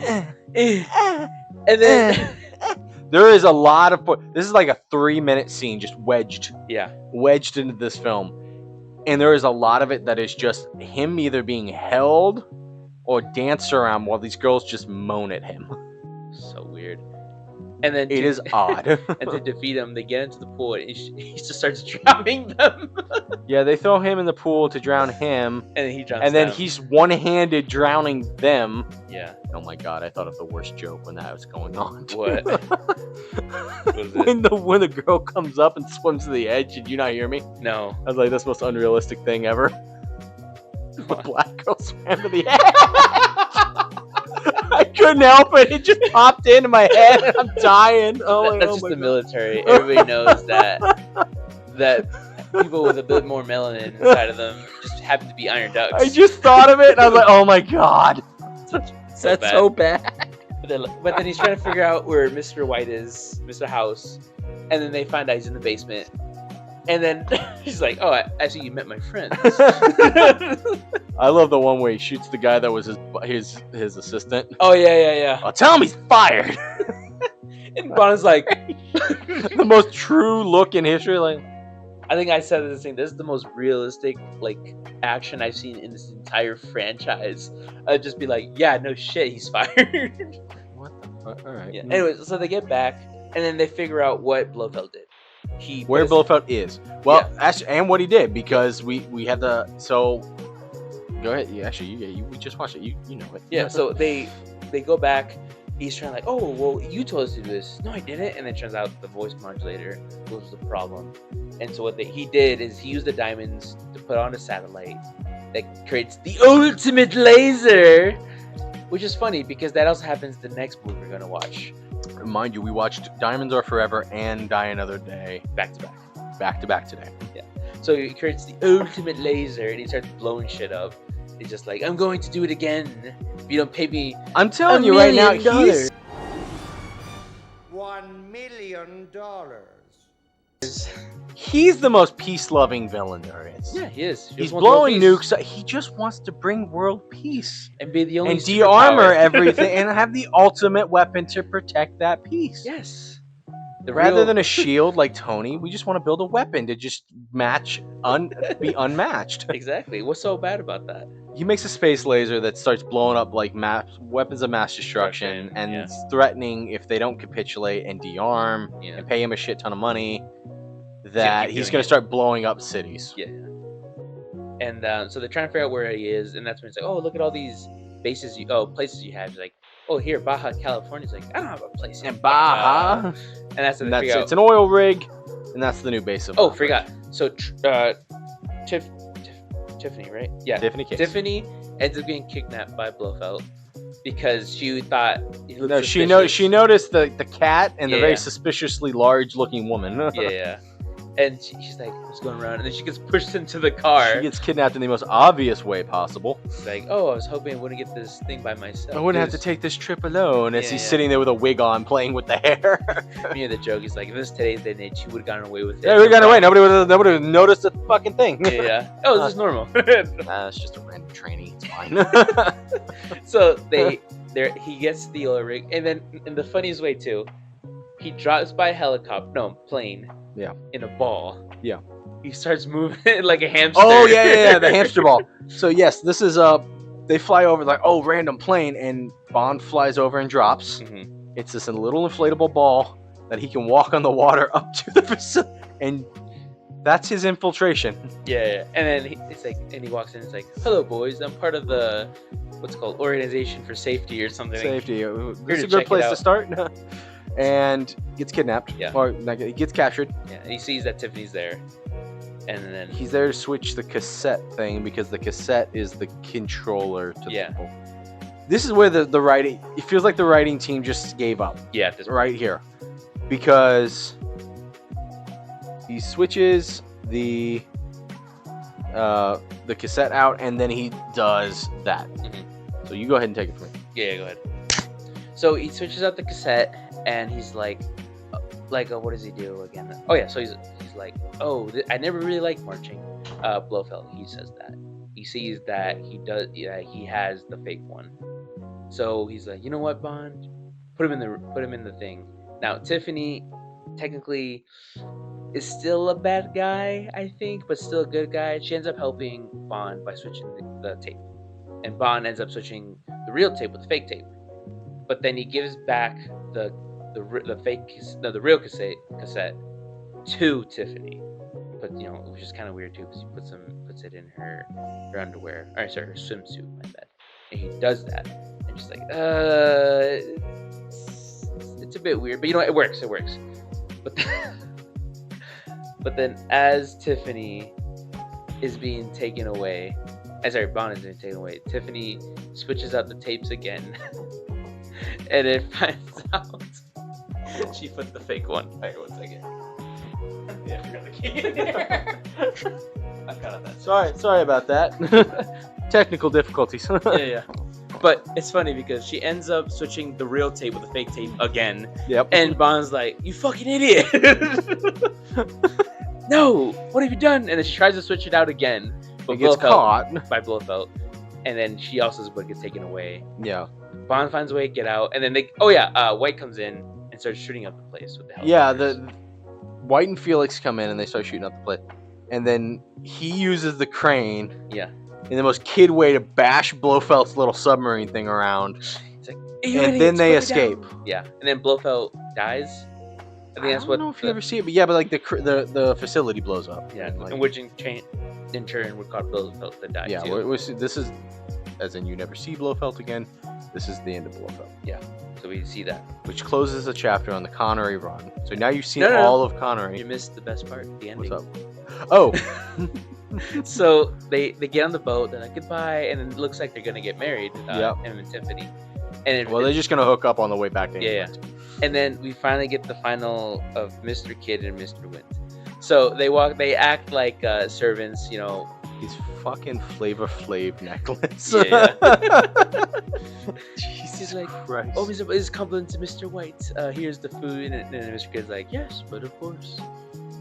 S2: and then
S1: There is a lot of. This is like a 3-minute scene just wedged
S2: yeah,
S1: into this film, and there is a lot of it that is just him either being held or danced around while these girls just moan at him.
S2: so weird. And then
S1: It is odd.
S2: and to defeat him, they get into the pool, and he just starts drowning them,
S1: Yeah, they throw him in the pool to drown him,
S2: and he drowns.
S1: and then
S2: them.
S1: he's one-handed drowning them.
S2: yeah.
S1: Oh my god, I thought of the worst joke when that was going on.
S2: What? was it?
S1: when the girl comes up and swims to the edge, did you not hear me?
S2: No.
S1: I was like, that's the most unrealistic thing ever. The
S2: What?
S1: black girl swam to the edge. I couldn't help it. It just popped into my head, and I'm dying. Oh,
S2: That's
S1: oh
S2: just
S1: my
S2: the
S1: God.
S2: military. Everybody knows that people with a bit more melanin inside of them just happen to be iron ducks.
S1: I just thought of it, and I was like, oh my god. That's
S2: bad.
S1: so bad.
S2: But then he's trying to figure out where Mr. White is, Mr. House, and then they find out he's in the basement. And then he's like, "Oh, I see you met my friends."
S1: I love the one where he shoots the guy that was his assistant.
S2: Oh yeah.
S1: Oh, tell him he's fired.
S2: And Bond's like,
S1: The most true look in history. Like,
S2: I think I said this thing. This is the most realistic like action I've seen in this entire franchise. I'd just be like, "Yeah, no shit, he's fired."
S1: what the fuck? All right.
S2: Yeah. Anyways, so they get back, and then they figure out what Blofeld did.
S1: Where Blofeld is. Well, actually, and what he did, because we had the so. Go ahead. We just watched it. You know it.
S2: Yeah. So they go back. He's trying like, oh well, you told us to do this. No, I didn't. And then it turns out the voice modulator was the problem. And so what he did is he used the diamonds to put on a satellite that creates the ultimate laser, which is funny because that also happens the next movie we're gonna watch.
S1: Mind you, we watched Diamonds Are Forever and Die Another Day
S2: back to
S1: back today.
S2: Yeah. So he creates the ultimate laser and he starts blowing shit up. He's just like, I'm going to do it again if you don't pay me.
S1: I'm telling you right now,
S2: $1
S6: million. $1 million.
S1: He's the most peace-loving villain there is.
S2: Yeah, he is.
S1: He's blowing nukes. He just wants to bring world peace
S2: and be the only
S1: and de-armor everything and have the ultimate weapon to protect that peace.
S2: Yes.
S1: Rather than a shield like Tony, we just want to build a weapon to just be unmatched.
S2: Exactly. What's so bad about that?
S1: He makes a space laser that starts blowing up like weapons of mass destruction and it's threatening if they don't capitulate and de-arm and pay him a shit ton of money that he's going to start blowing up cities.
S2: Yeah. And so they're trying to figure out where he is, and that's when it's like, oh, look at all these places you have. He's like, oh, here, Baja California. He's like, I don't have a place in
S1: Baja.
S2: And that's when
S1: it's an oil rig, and that's the new base of.
S2: Oh, forgot. So Tiffany, right? Yeah,
S1: Tiffany Case.
S2: Tiffany ends up getting kidnapped by Blofeld because she thought
S1: she noticed the cat and the very suspiciously large looking woman.
S2: yeah. And she's like, what's going around? And then she gets pushed into the car.
S1: She gets kidnapped in the most obvious way possible.
S2: It's like, oh, I was hoping I wouldn't get this thing by myself.
S1: I wouldn't have to take this trip alone. As he's sitting there with a wig on, playing with the hair.
S2: You know, the joke is like, if this was today's day and age, she would have gotten away with it.
S1: Yeah, we got away. Nobody would have noticed a fucking thing.
S2: Yeah. Oh, this is normal.
S1: Nah, it's just a random trainee. It's fine.
S2: So he gets the oil rig, and then in the funniest way too, he drives by plane.
S1: Yeah.
S2: In a ball.
S1: Yeah.
S2: He starts moving it like a hamster.
S1: Oh yeah, the hamster ball. So yes, this is they fly over like random plane, and Bond flies over and drops.
S2: Mm-hmm.
S1: It's this little inflatable ball that he can walk on the water up to the facility, and that's his infiltration.
S2: Yeah. And then he walks in. It's like, hello boys, I'm part of the what's called Organization for Safety or something.
S1: Safety. This is a good place to start. And gets kidnapped.
S2: Yeah.
S1: Or he gets captured.
S2: Yeah. And he sees that Tiffany's there. And then
S1: he's there to switch the cassette thing because the cassette is the controller to the people. This is where the writing, it feels like the writing team just gave up.
S2: Yeah.
S1: Right here. Because he switches the cassette out and then he does that. Mm-hmm. So you go ahead and take it from me.
S2: Yeah, go ahead. So he switches out the cassette and he's like, what does he do again? Oh yeah, so he's like, I never really liked marching. Blofeld, he says that. He sees that he has the fake one. So he's like, you know what, Bond? Put him in the thing. Now Tiffany technically is still a bad guy, I think, but still a good guy. She ends up helping Bond by switching the tape. And Bond ends up switching the real tape with the fake tape. But then he gives back the real cassette to Tiffany. But which is kind of weird too, because he puts it in her underwear. Or sorry, her swimsuit, my bad. And he does that. And she's like, it's a bit weird, but it works. But then as Tiffany is being taken away, Bond is being taken away, Tiffany switches out the tapes again. And it finds out she put the fake one. Alright, 1 second. Yeah, I forgot the key in there. I got on that.
S1: Sorry about that. Technical difficulties.
S2: Yeah. But it's funny because she ends up switching the real tape with the fake tape again.
S1: Yep.
S2: And Bond's like, you fucking idiot. No, what have you done? And then she tries to switch it out again. But
S1: gets caught
S2: by Blofeld. And then she also is what gets taken away.
S1: Yeah.
S2: Bond finds a way to get out, and then White comes in and starts shooting up the place with the helicopters.
S1: Yeah, the White and Felix come in and they start shooting up the place, and then he uses the crane.
S2: Yeah.
S1: In the most kid way to bash Blofeld's little submarine thing around.
S2: He's like,
S1: and then they escape.
S2: Yeah, and then Blofeld dies. I think that's
S1: don't
S2: what.
S1: know if you ever see it, but yeah, but like the facility blows up.
S2: Yeah,
S1: and, like,
S2: in which in turn would cause Blofeld to die
S1: yeah,
S2: too.
S1: this is, as in you never see Blofeld again. This is the end of Blofeld.
S2: Yeah, so we see that.
S1: Which closes the chapter on the Connery run. So now you've seen
S2: No.
S1: all of Connery.
S2: You missed the best part, the ending.
S1: What's up? Oh,
S2: So they get on the boat, they're like goodbye, and then it looks like they're gonna get married.
S1: Yep.
S2: Him and Tiffany. And
S1: well, they're just gonna hook up on the way back to
S2: Yeah,
S1: England.
S2: and then we finally get the final of Mr. Kidd and Mr. Wint. So they act like servants, you know.
S1: His fucking Flavor Flav necklace.
S2: Yeah.
S1: Jesus
S2: He's like,
S1: Christ.
S2: oh, his compliment to Mr. White. Here's the food, and then Mr. Kidd's like, yes, but of course,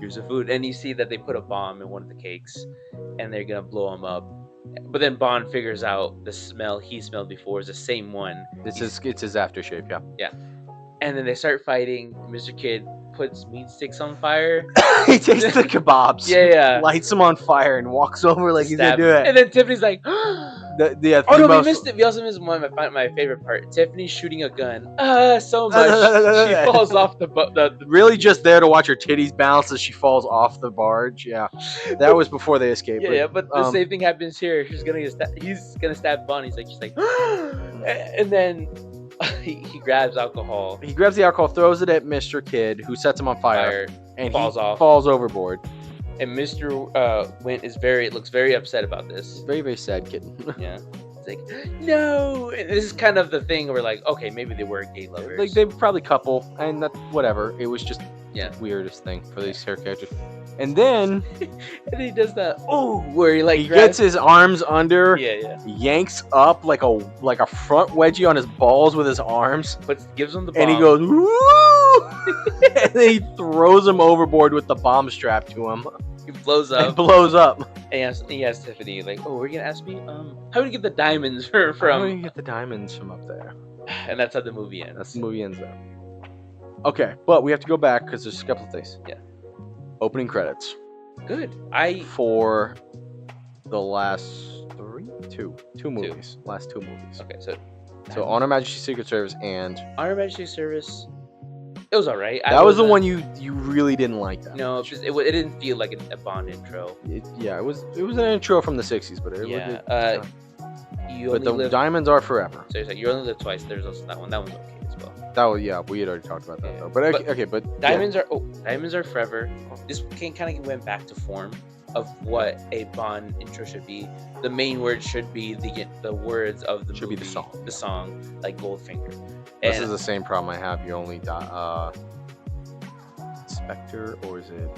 S2: here's the food. And you see that they put a bomb in one of the cakes, and they're gonna blow him up. But then Bond figures out the smell he smelled before is the same one.
S1: It's his aftershave, yeah.
S2: And then they start fighting. Mr. Kidd puts meat sticks on fire.
S1: He takes the kebabs,
S2: Yeah.
S1: lights them on fire, and walks over like he's gonna
S2: Stab
S1: do
S2: him.
S1: it.
S2: And then Tiffany's like,
S1: The
S2: oh no, we
S1: most-
S2: missed it. We also missed one of my favorite part. Tiffany shooting a gun. So much. She falls off the boat.
S1: Really just there to watch her titties bounce as she falls off the barge. Yeah, that was before they escaped.
S2: Yeah, but the same thing happens here. He's gonna stab Bonnie. She's like, and then he grabs alcohol.
S1: He grabs the alcohol, throws it at Mr. Kidd, who sets him on fire, and
S2: falls
S1: he
S2: off.
S1: falls overboard.
S2: And Mr. Wint looks very upset about this.
S1: Very, very sad kid.
S2: Yeah, it's like no. And this is kind of the thing where like, okay, maybe they were gay lovers.
S1: Like they were probably couple, and that whatever. It was just
S2: Yeah.
S1: the weirdest thing for these characters. And then
S2: and he does that. Oh, where he like
S1: he
S2: grabs-
S1: gets his arms under,
S2: Yeah.
S1: yanks up like a front wedgie on his balls with his arms,
S2: But gives him the bomb.
S1: and he goes woo, and then he throws him overboard with the bomb strapped to him.
S2: He blows
S1: And
S2: up.
S1: blows up.
S2: And he asks Tiffany like, "Oh, we're gonna ask me, how do you get the diamonds from?"
S1: How do you get the diamonds from up there?
S2: And that's how the movie ends.
S1: That's the movie ends there. Okay, but we have to go back because there's a couple of things.
S2: Yeah.
S1: Opening credits
S2: Good.
S1: for the last two movies. Last two movies.
S2: Okay, so
S1: So On Her Majesty's Secret Service and
S2: On Her Majesty's Service. It was alright.
S1: that was the one you really didn't like. That
S2: No,
S1: much.
S2: because it didn't feel like a Bond intro.
S1: It was an intro from the '60s, but it
S2: Yeah.
S1: was.
S2: You
S1: But
S2: only
S1: the
S2: live.
S1: Diamonds Are Forever.
S2: So it's like you only live twice. There's also that one. That one's okay as well.
S1: That was we had already talked about that
S2: Yeah.
S1: though. But
S2: But
S1: okay, but yeah.
S2: Diamonds are forever. This kind of went back to form of what a Bond intro should be. The main word should be the words of the
S1: Should be
S2: movie,
S1: the song.
S2: the song, like Goldfinger.
S1: This
S2: And
S1: is the same problem I have. You only Spectre, or is it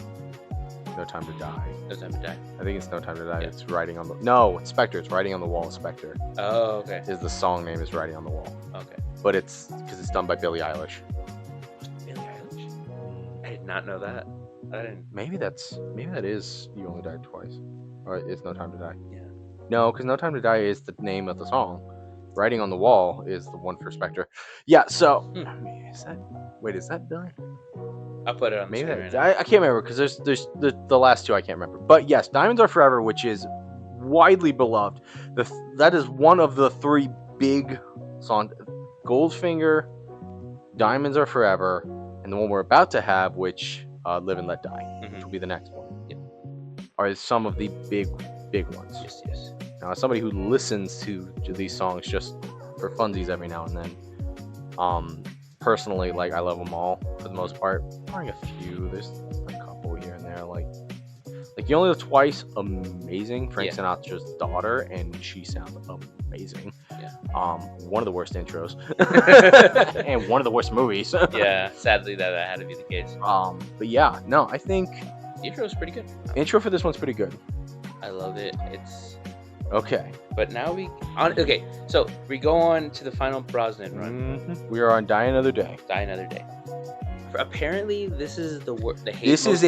S1: No Time to Die?
S2: No Time to Die.
S1: I think it's No Time to Die.
S2: Yeah.
S1: It's Writing on the it's Spectre. It's Writing on the Wall. Spectre
S2: Oh, okay.
S1: is the song name is Writing on the Wall,
S2: Okay.
S1: but it's because it's done by Billie Eilish.
S2: Billie Eilish? I did not know that. I didn't.
S1: Maybe that is You Only Die Twice, or it's No Time to Die.
S2: Yeah.
S1: No, because No Time to Die is the name of the song. Writing on the Wall is the one for Spectre. Yeah. So
S2: Hmm.
S1: I mean, is that Billie?
S2: I'll put it on the
S1: Maybe
S2: screen right
S1: that,
S2: now.
S1: I can't remember because there's the last two I can't remember. But yes, Diamonds Are Forever, which is widely beloved. That is one of the three big songs: Goldfinger, Diamonds Are Forever, and the one we're about to have, which Live and Let Die, which
S2: Mhm.
S1: will be the next one.
S2: Yep.
S1: Are some of the big ones.
S2: Yes.
S1: Now, as somebody who listens to these songs just for funsies every now and then, personally, like, I love them all for the most part. Barring a few, there's a couple here and there. Like You Only Live Twice, amazing. Frank
S2: Yeah.
S1: Sinatra's daughter, and she sounds amazing.
S2: Yeah.
S1: One of the worst intros, and one of the worst movies.
S2: Yeah. Sadly, that had to be the case.
S1: But yeah, no, I think
S2: The intro is pretty good.
S1: intro for this one's pretty good.
S2: I love it. It's.
S1: Okay.
S2: But now okay. So we go on to the final Brosnan run.
S1: We are on Die Another Day.
S2: Die Another Day. Apparently, this is the hate.
S1: This is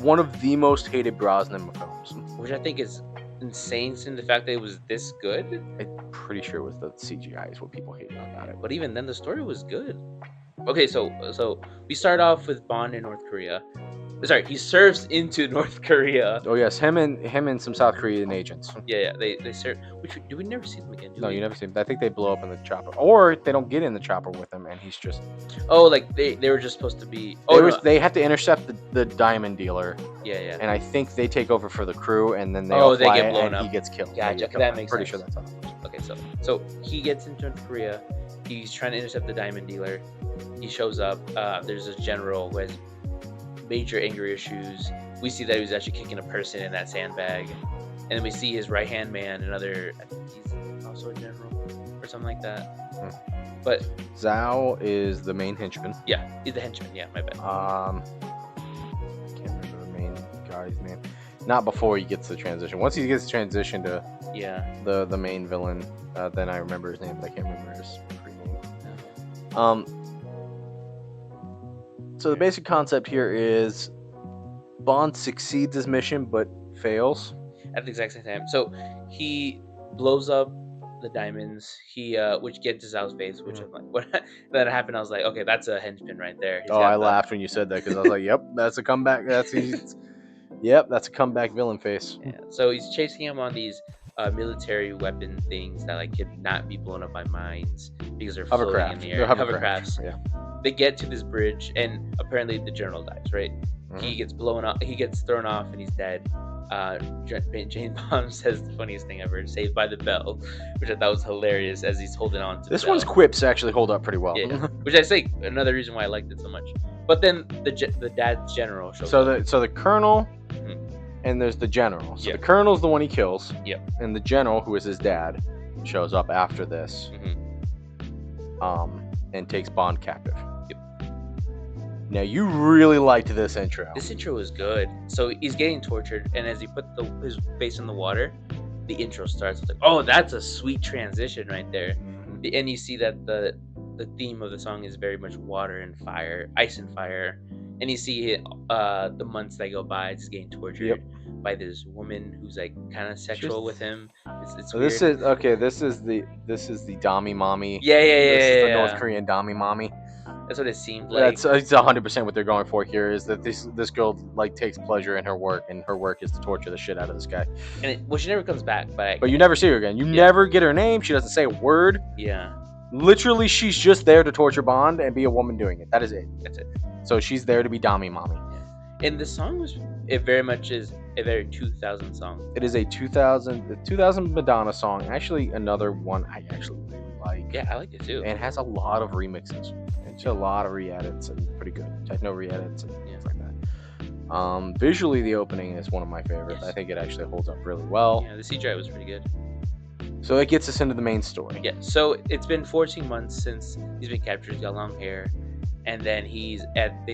S1: one of the most hated Brosnan films.
S2: which I think is insane, seeing the fact that it was this good.
S1: I'm pretty sure it was the CGI is what people hated about it.
S2: But even then, the story was good. Okay, so we start off with Bond in North Korea, Sorry, he serves into North Korea.
S1: Oh yes, him and some South Korean agents.
S2: Yeah, they serve. Which do we never see them again? Do
S1: No,
S2: we?
S1: you never see him. I think they blow up in the chopper, or they don't get in the chopper with him, and he's just.
S2: Oh, like they were just supposed to be. Oh, no.
S1: They have to intercept the diamond dealer,
S2: Yeah.
S1: and I think they take over for the crew, and then they
S2: Oh,
S1: all
S2: they
S1: fly
S2: get
S1: it,
S2: blown
S1: and
S2: up.
S1: he gets killed.
S2: Gotcha,
S1: They get
S2: that
S1: killed.
S2: makes
S1: I'm pretty
S2: sense.
S1: sure that's how it works.
S2: Okay, so he gets into North Korea. He's trying to intercept the diamond dealer. He shows up. There's a general who has major anger issues. We see that he was actually kicking a person in that sandbag, and then we see his right hand man, another. I think he's also a general or something like that. But
S1: Zhao is the main henchman.
S2: yeah, he's the henchman. Yeah, my bad.
S1: Can't remember the main guy's name. Not before he gets the transition. Once he gets the transition to
S2: Yeah.
S1: the main villain, then I remember his name, but I can't remember his pre-name. So the basic concept here is Bond succeeds his mission but fails.
S2: At the exact same time. So he blows up the diamonds. He which gets his out face, which I'm like, what that happened, I was like, okay, that's a henchman right there. He's
S1: Oh,
S2: got
S1: I
S2: the-
S1: laughed when you said that because I was like, yep, that's a comeback. Yep, that's a comeback villain face.
S2: Yeah. So he's chasing him on these military weapon things that like could not be blown up by mines because they're floating in
S1: Hovercraft.
S2: the air.
S1: They're hovercrafts. Yeah.
S2: They get to this bridge, and apparently the general dies. Right?
S1: Mhm.
S2: He gets blown up. He gets thrown off, and he's dead. Jane Bond says the funniest thing ever: "Saved by the bell," which I thought was hilarious as he's holding on to.
S1: This
S2: the
S1: one's
S2: bell.
S1: quips actually hold up pretty well.
S2: Yeah, which I say another reason why I liked it so much. But then the dad's general shows
S1: So
S2: up.
S1: the colonel,
S2: Mhm.
S1: and there's the general. So
S2: Yeah.
S1: the colonel's the one he kills.
S2: Yep.
S1: And the general, who is his dad, shows up after this, and takes Bond captive.
S2: Yep.
S1: Now you really liked this intro.
S2: This intro was good. So he's getting tortured, and as he put his face in the water, the intro starts. It's like, oh, that's a sweet transition right there.
S1: Mhm.
S2: And you see that the theme of the song is very much water and fire, ice and fire. And you see the months that go by, he's getting tortured by this woman who's like kind of sexual with him. It's
S1: So
S2: weird.
S1: this is okay. This is the Dami mommy.
S2: yeah.
S1: This is the
S2: Yeah.
S1: North Korean Dami mommy.
S2: That's what it seemed like.
S1: That's it's 100% what they're going for here. Is that this girl like takes pleasure in her work, and her work is to torture the shit out of this guy.
S2: Well, she never comes back,
S1: But you never see her again. You never get her name. She doesn't say a word.
S2: yeah,
S1: Literally, she's just there to torture Bond and be a woman doing it. That is it.
S2: that's it.
S1: So she's there to be Dami mommy.
S2: And the song it very much is a very 2000 song.
S1: It is a 2000 Madonna song. Actually, another one I actually really like.
S2: Yeah, I like it too.
S1: And has a lot of remixes. It's a lot of re-edits and pretty good techno re-edits and
S2: Yeah.
S1: stuff like that. Visually, the opening is one of my favorites.
S2: Yes.
S1: I think it actually holds up really well.
S2: Yeah, the CGI was pretty good.
S1: So it gets us into the main story.
S2: Yeah, so it's been 14 months since he's been captured. He's got long hair, and then he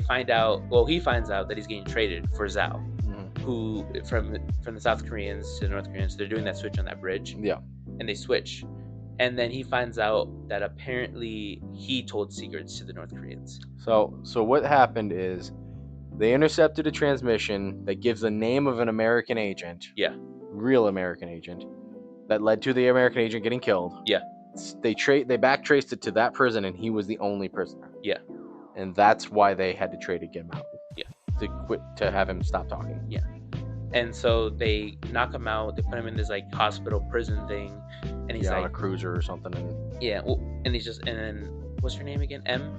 S2: finds out that he's getting traded for Zhao,
S1: Mhm.
S2: who from the South Koreans to the North Koreans. They're doing that switch on that bridge,
S1: Yeah.
S2: and they switch, and then he finds out that apparently he told secrets to the North Koreans.
S1: So what happened is they intercepted a transmission that gives the name of an American agent.
S2: Yeah.
S1: Real American agent. That led to the American agent getting killed.
S2: Yeah.
S1: They backtraced it to that prison, and he was the only prisoner.
S2: Yeah.
S1: And that's why they had to trade to get him out.
S2: Yeah.
S1: To have him stop talking.
S2: And so they knock him out. They put him in this like hospital prison thing, and he's
S1: on a
S2: like,
S1: cruiser or something. And
S2: yeah. Well, and he's just, and then what's her name again? M.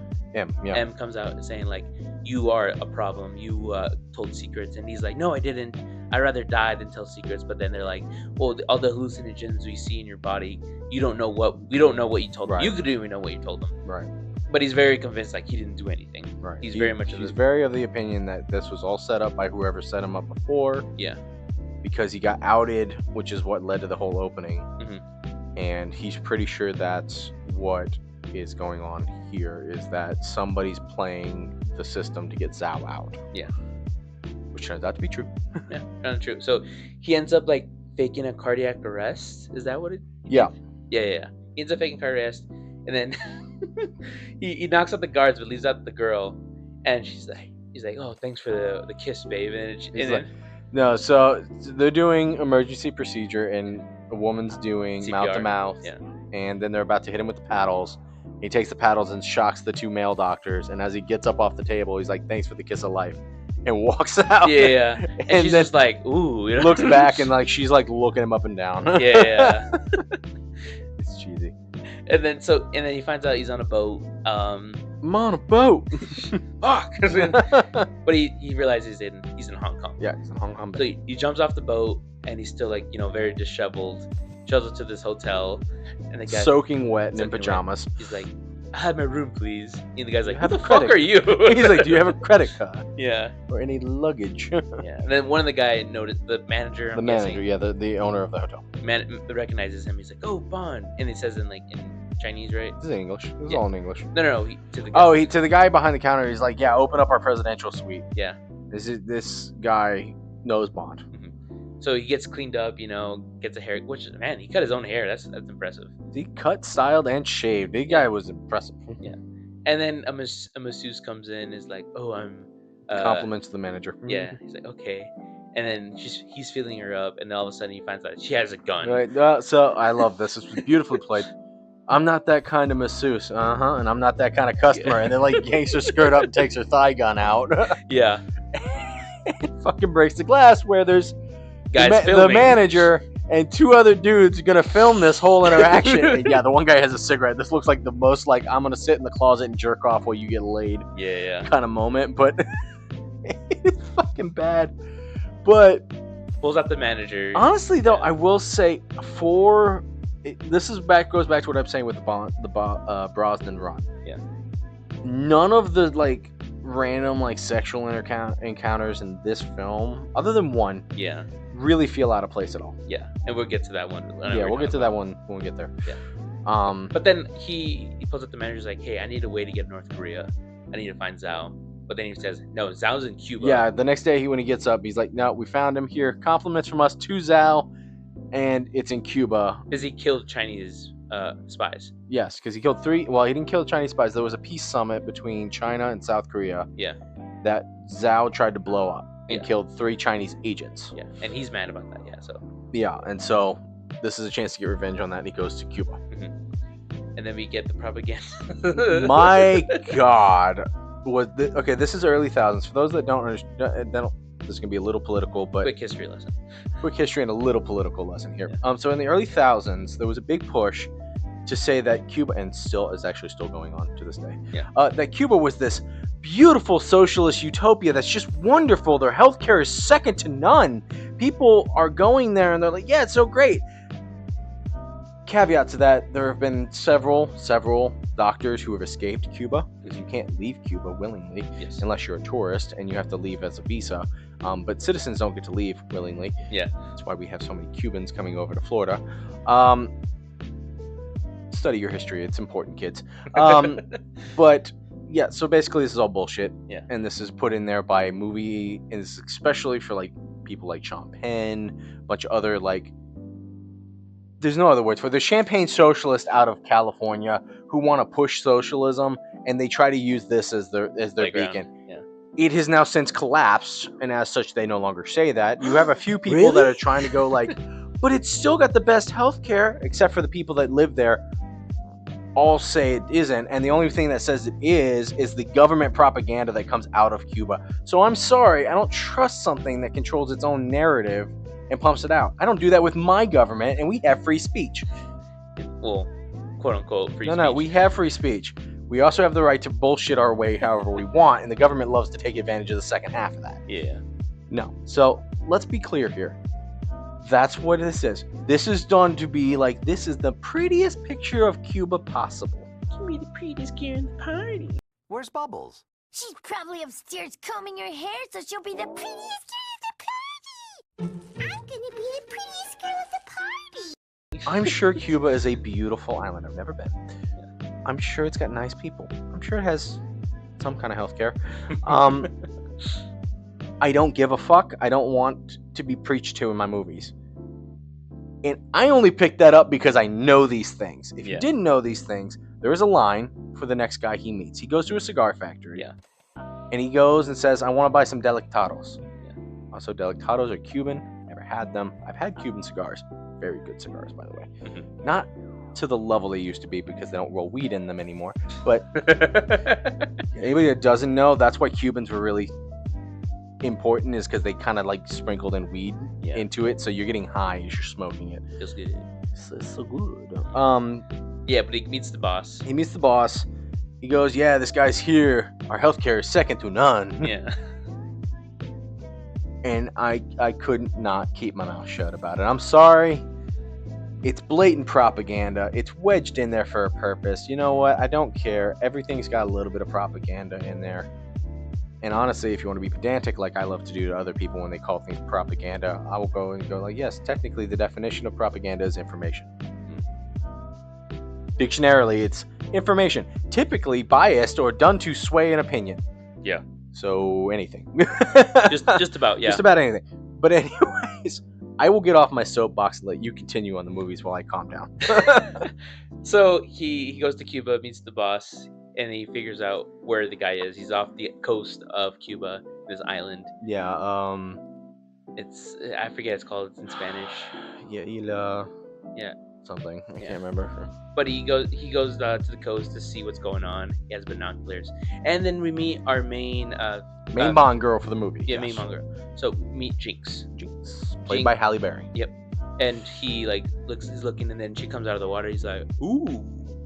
S1: yeah.
S2: M comes out saying like, you are a problem, you told secrets, and he's like, no, I didn't, I'd rather die than tell secrets. But then they're like, well, all the hallucinogens we see in your body, we don't know what you told them.
S1: Right.
S2: You couldn't even know what you told them.
S1: Right.
S2: But he's very convinced like he didn't do anything.
S1: Right.
S2: He's very much
S1: He's very of the opinion that this was all set up by whoever set him up before.
S2: Yeah.
S1: Because he got outed, which is what led to the whole opening.
S2: Mhm.
S1: And he's pretty sure that's what is going on here, is that somebody's playing the system to get Zhao out.
S2: Yeah.
S1: Which turns out to be true.
S2: Yeah, kind of true. So he ends up like faking a cardiac arrest. Is that what it?
S1: Yeah.
S2: Yeah. He ends up faking cardiac arrest, and then he knocks out the guards, but leaves out the girl, and he's like, oh, thanks for the kiss, babe. And,
S1: He's like, no, so they're doing emergency procedure, and a woman's doing mouth to
S2: CPR.
S1: mouth,
S2: Yeah.
S1: and then they're about to hit him with the paddles. He takes the paddles and shocks the two male doctors, and as he gets up off the table, he's like, thanks for the kiss of life. and walks out.
S2: Yeah. And,
S1: And
S2: she's
S1: then
S2: just like, ooh. You know?
S1: looks back and like she's like looking him up and down.
S2: Yeah.
S1: It's cheesy.
S2: And then he finds out he's on a boat.
S1: I'm on a boat.
S2: Fuck. But he realizes he's in Hong Kong.
S1: Yeah, he's in Hong Kong.
S2: So he jumps off the boat and he's still like, very disheveled. Shovels to this hotel, and the guy
S1: soaking wet and in
S2: soaking wet.
S1: pajamas.
S2: He's like, "I have my room, please." And the guy's like,
S1: Have
S2: "Who
S1: a
S2: the fuck
S1: credit-
S2: are you?"
S1: He's like, do you have a credit card
S2: Yeah,
S1: or any luggage?
S2: yeah. And then one of the guy noticed the manager.
S1: The
S2: I'm
S1: manager,
S2: guessing,
S1: yeah, the owner of the hotel.
S2: recognizes him. He's like, "Oh, Bond," and he says in Chinese, right?
S1: This is English. This is
S2: Yeah.
S1: all in English.
S2: No. To the guy.
S1: Oh, to the guy behind the counter, he's like, yeah, open up our presidential suite.
S2: Yeah.
S1: This guy knows Bond.
S2: So he gets cleaned up, gets a hair. Which, man, he cut his own hair. That's impressive.
S1: He cut, styled, and shaved. The guy was impressive.
S2: Yeah. And then a masseuse comes in, is like, "Oh, I'm."
S1: Compliments the manager.
S2: Yeah. He's like, "Okay." And then he's feeling her up, and then all of a sudden he finds out she has a gun.
S1: Right. So I love this. It's beautifully played. I'm not that kind of masseuse. And I'm not that kind of customer. And then like yanks her skirt up and takes her thigh gun out.
S2: Yeah.
S1: And fucking breaks the glass where there's
S2: Guys
S1: the
S2: filming.
S1: manager and two other dudes gonna film this whole interaction. And yeah, the one guy has a cigarette. This looks like the most like I'm gonna sit in the closet and jerk off while you get laid
S2: Yeah.
S1: kind of moment, but it's fucking bad. But
S2: Pulls out the manager.
S1: honestly, though, I will say goes back to what I'm saying with the Brosnan run.
S2: Yeah.
S1: None of the like random like sexual encounters in this film, other than one,
S2: Yeah.
S1: really feel out of place at all.
S2: Yeah. And we'll get to that one.
S1: Yeah, we'll get to that one when we get there.
S2: Yeah.
S1: But
S2: But then he pulls up the manager's like, "Hey, I need a way to get North Korea. I need to find Zhao." But then he says, "No, Zhao's in Cuba."
S1: yeah, the next day when he gets up, he's like, "No, we found him here. Compliments from us to Zhao, and it's in Cuba."
S2: Because he killed Chinese spies.
S1: Yes, because he killed 3. Well, he didn't kill Chinese spies. There was a peace summit between China and South Korea.
S2: Yeah.
S1: That Zhao tried to blow up and
S2: Yeah.
S1: killed 3 Chinese agents.
S2: Yeah. And he's mad about that. Yeah. So.
S1: Yeah, and so this is a chance to get revenge on that, and he goes to Cuba.
S2: And then we get the propaganda.
S1: My God, okay? This is early thousands. For those that don't understand, this is gonna be a little political, but
S2: Quick history lesson.
S1: quick history and a little political lesson here. So in the early thousands, there was a big push to say that Cuba, and still is actually still going on to this day, that Cuba was this beautiful socialist utopia that's just wonderful. Their healthcare is second to none. People are going there and they're like, yeah, it's so great. Caveat to that, there have been several doctors who have escaped Cuba, because you can't leave Cuba willingly
S2: Yes.
S1: unless you're a tourist and you have to leave as a visa. But citizens don't get to leave willingly.
S2: Yeah.
S1: That's why we have so many Cubans coming over to Florida. Study your history. It's important, kids. But yeah, so basically this is all bullshit.
S2: Yeah.
S1: And this is put in there by a movie, and this is especially for like people like Sean Penn, a bunch of other like, there's no other words for it. There's champagne socialists out of California who want to push socialism, and they try to use this as their
S2: Playground.
S1: beacon.
S2: Yeah.
S1: It has now since collapsed, and as such, they no longer say that. You have a few people that are trying to go like, but it's still got the best healthcare, except for the people that live there. All say it isn't, and the only thing that says it is the government propaganda that comes out of Cuba. So I'm sorry, I don't trust something that controls its own narrative and pumps it out. I don't do that with my government, and we have free speech.
S2: Well, quote unquote free speech.
S1: No, we have free speech. We also have the right to bullshit our way however we want, and the government loves to take advantage of the second half of that.
S2: Yeah.
S1: No. So let's be clear here. That's what this is. This is done to be like, this is the prettiest picture of Cuba possible. Give me the prettiest girl in the party.
S7: Where's Bubbles?
S3: She's probably upstairs combing her hair so she'll be the prettiest girl at the party. I'm gonna be the prettiest girl at the party.
S1: I'm sure Cuba is a beautiful island. I've never been. I'm sure it's got nice people. I'm sure it has some kind of healthcare. I don't give a fuck. I don't want to be preached to in my movies. And I only picked that up because I know these things. If you didn't know these things, there is a line for the next guy he meets. He goes to a cigar factory.
S2: Yeah.
S1: And he goes and says, I want to buy some Delictados. Yeah. Also, Delictados are Cuban. Never had them. I've had Cuban cigars. Very good cigars, by the way.
S2: Mm-hmm.
S1: Not to the level they used to be because they don't roll weed in them anymore. But anybody that doesn't know, that's why Cubans were really important is because they kind of like sprinkled in weed
S2: Yeah.
S1: into it, so you're getting high as you're smoking it.
S2: Feels good.
S1: It's so good.
S2: Yeah, but he meets the boss.
S1: He meets the boss. He goes, "Yeah, this guy's here. Our healthcare is second to none."
S2: Yeah.
S1: And I couldn't not keep my mouth shut about it. I'm sorry. It's blatant propaganda. It's wedged in there for a purpose. You know what? I don't care. Everything's got a little bit of propaganda in there. And honestly, if you want to be pedantic like I love to do to other people when they call things propaganda, I will go like, yes, technically the definition of propaganda is information. Dictionarily, it's information, typically biased or done to sway an opinion.
S2: Yeah.
S1: So anything.
S2: just about, yeah.
S1: Just about anything. But anyways, I will get off my soapbox and let you continue on the movies while I calm down.
S2: So he goes to Cuba, meets the boss, and he figures out where the guy is. He's off the coast of Cuba, this island.
S1: Yeah,
S2: It's I forget it's called. It's in Spanish.
S1: yeah, Isla.
S2: Yeah.
S1: Something. I
S2: Yeah.
S1: can't remember.
S2: But he goes to the coast to see what's going on. He has binoculars, and then we meet our main
S1: Bond girl for the movie.
S2: Yeah,
S1: yes.
S2: main manga. So meet Jinx,
S1: Jinx, played
S2: Jinx.
S1: by Halle Berry.
S2: and he like he's looking, and then she comes out of the water. He's like, "Ooh."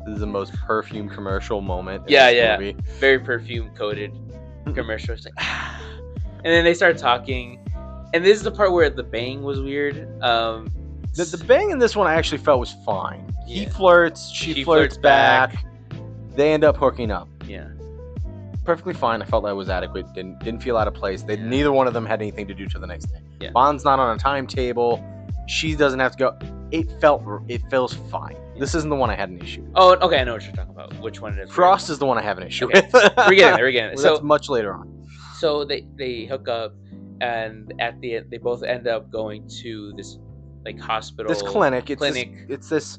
S1: This is the most perfume commercial moment in
S2: Yeah,
S1: this
S2: yeah.
S1: movie.
S2: Very perfume coated commercial. It's like, ah. And then they start talking, and this is the part where the bang was weird.
S1: The bang in this one I actually felt was fine. He
S2: Yeah.
S1: flirts, she flirts back. They end up hooking up.
S2: Yeah,
S1: Perfectly fine. I felt that was adequate. Didn't feel out of place.
S2: Yeah.
S1: Neither one of them had anything to do to the next day.
S2: Yeah.
S1: Bond's not on a timetable. She doesn't have to go. It feels fine.
S2: Yeah.
S1: This isn't the one I had an issue with.
S2: Oh, okay, I know what you're talking about. Which one it is?
S1: Frost is the one I have an issue
S2: Okay.
S1: with.
S2: We're getting there. We're getting there.
S1: Well,
S2: So
S1: that's much later on.
S2: So they hook up, and at the end, they both end up going to this like hospital.
S1: This clinic. It's this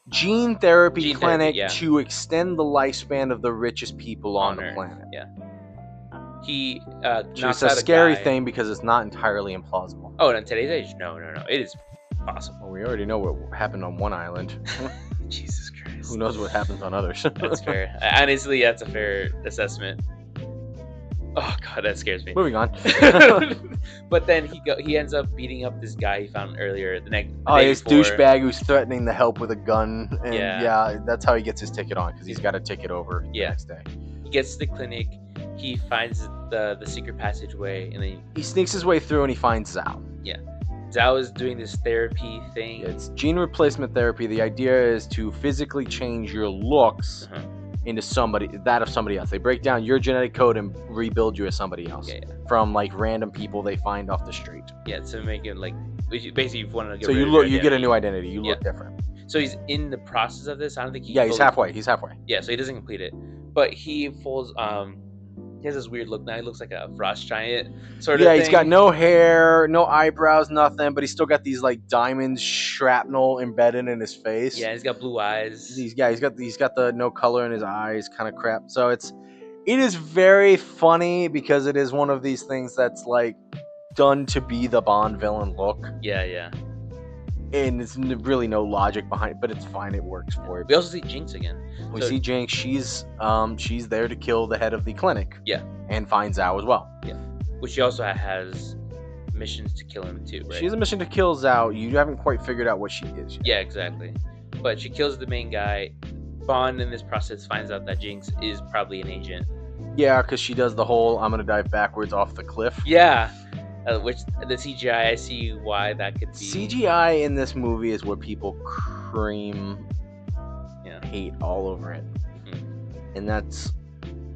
S1: gene therapy
S2: Gene therapy,
S1: clinic
S2: yeah.
S1: to extend the lifespan of the richest people on the
S2: Earth,
S1: planet.
S2: Yeah. He
S1: Which
S2: knocks
S1: is a
S2: out
S1: scary
S2: guy.
S1: thing because it's not entirely implausible.
S2: Oh, in today's age, no, it is possible.
S1: Well, we already know what happened on one island.
S2: Jesus Christ.
S1: Who knows what happens on others?
S2: That's fair. Honestly, that's a fair assessment. Oh god, that scares me.
S1: Moving on.
S2: But then he ends up beating up this guy he found earlier the day
S1: This
S2: before.
S1: douchebag who's threatening to help with a gun. And
S2: Yeah.
S1: that's how he gets his ticket on because he's got a ticket over the
S2: Yeah.
S1: next day.
S2: He gets to the clinic. He finds the secret passageway, and then
S1: He sneaks his way through and he finds Zhao.
S2: Zhao is doing this therapy thing.
S1: It's gene replacement therapy. The idea is to physically change your looks
S2: Uh-huh.
S1: into that of somebody else. They break down your genetic code and rebuild you as somebody else
S2: Yeah,
S1: from like random people they find off the street.
S2: yeah, to make it like basically you want to get
S1: So
S2: rid
S1: you
S2: of
S1: look,
S2: your
S1: you get a
S2: identity.
S1: new identity. You look
S2: Yeah.
S1: different.
S2: So he's in the process of this. I don't think he.
S1: Yeah, he's
S2: fully-
S1: halfway. He's halfway.
S2: Yeah, so he doesn't complete it, but he folds. He has this weird look now. He looks like a frost giant sort of.
S1: Yeah, he's
S2: thing.
S1: got no hair, no eyebrows, nothing, but he's still got these like diamond shrapnel embedded in his face.
S2: Yeah, he's got blue eyes.
S1: He's got the no color in his eyes kind of crap. So it is very funny because it is one of these things that's like done to be the Bond villain look,
S2: Yeah.
S1: and it's really no logic behind it, but it's fine. It works for it.
S2: We also see Jinx again.
S1: We
S2: So-
S1: see Jinx. She's there to kill the head of the clinic.
S2: Yeah.
S1: And finds Zhao as well.
S2: Which she also has missions to kill him too, right?
S1: She has a mission to kill Zhao. You haven't quite figured out what she is yet.
S2: Yeah, exactly. But she kills the main guy. Bond in this process finds out that Jinx is probably an agent.
S1: Yeah, because she does the whole I'm gonna dive backwards off the cliff.
S2: Yeah. Which the CGI, I see why that could be.
S1: CGI in this movie is what people cream hate all over it. And that's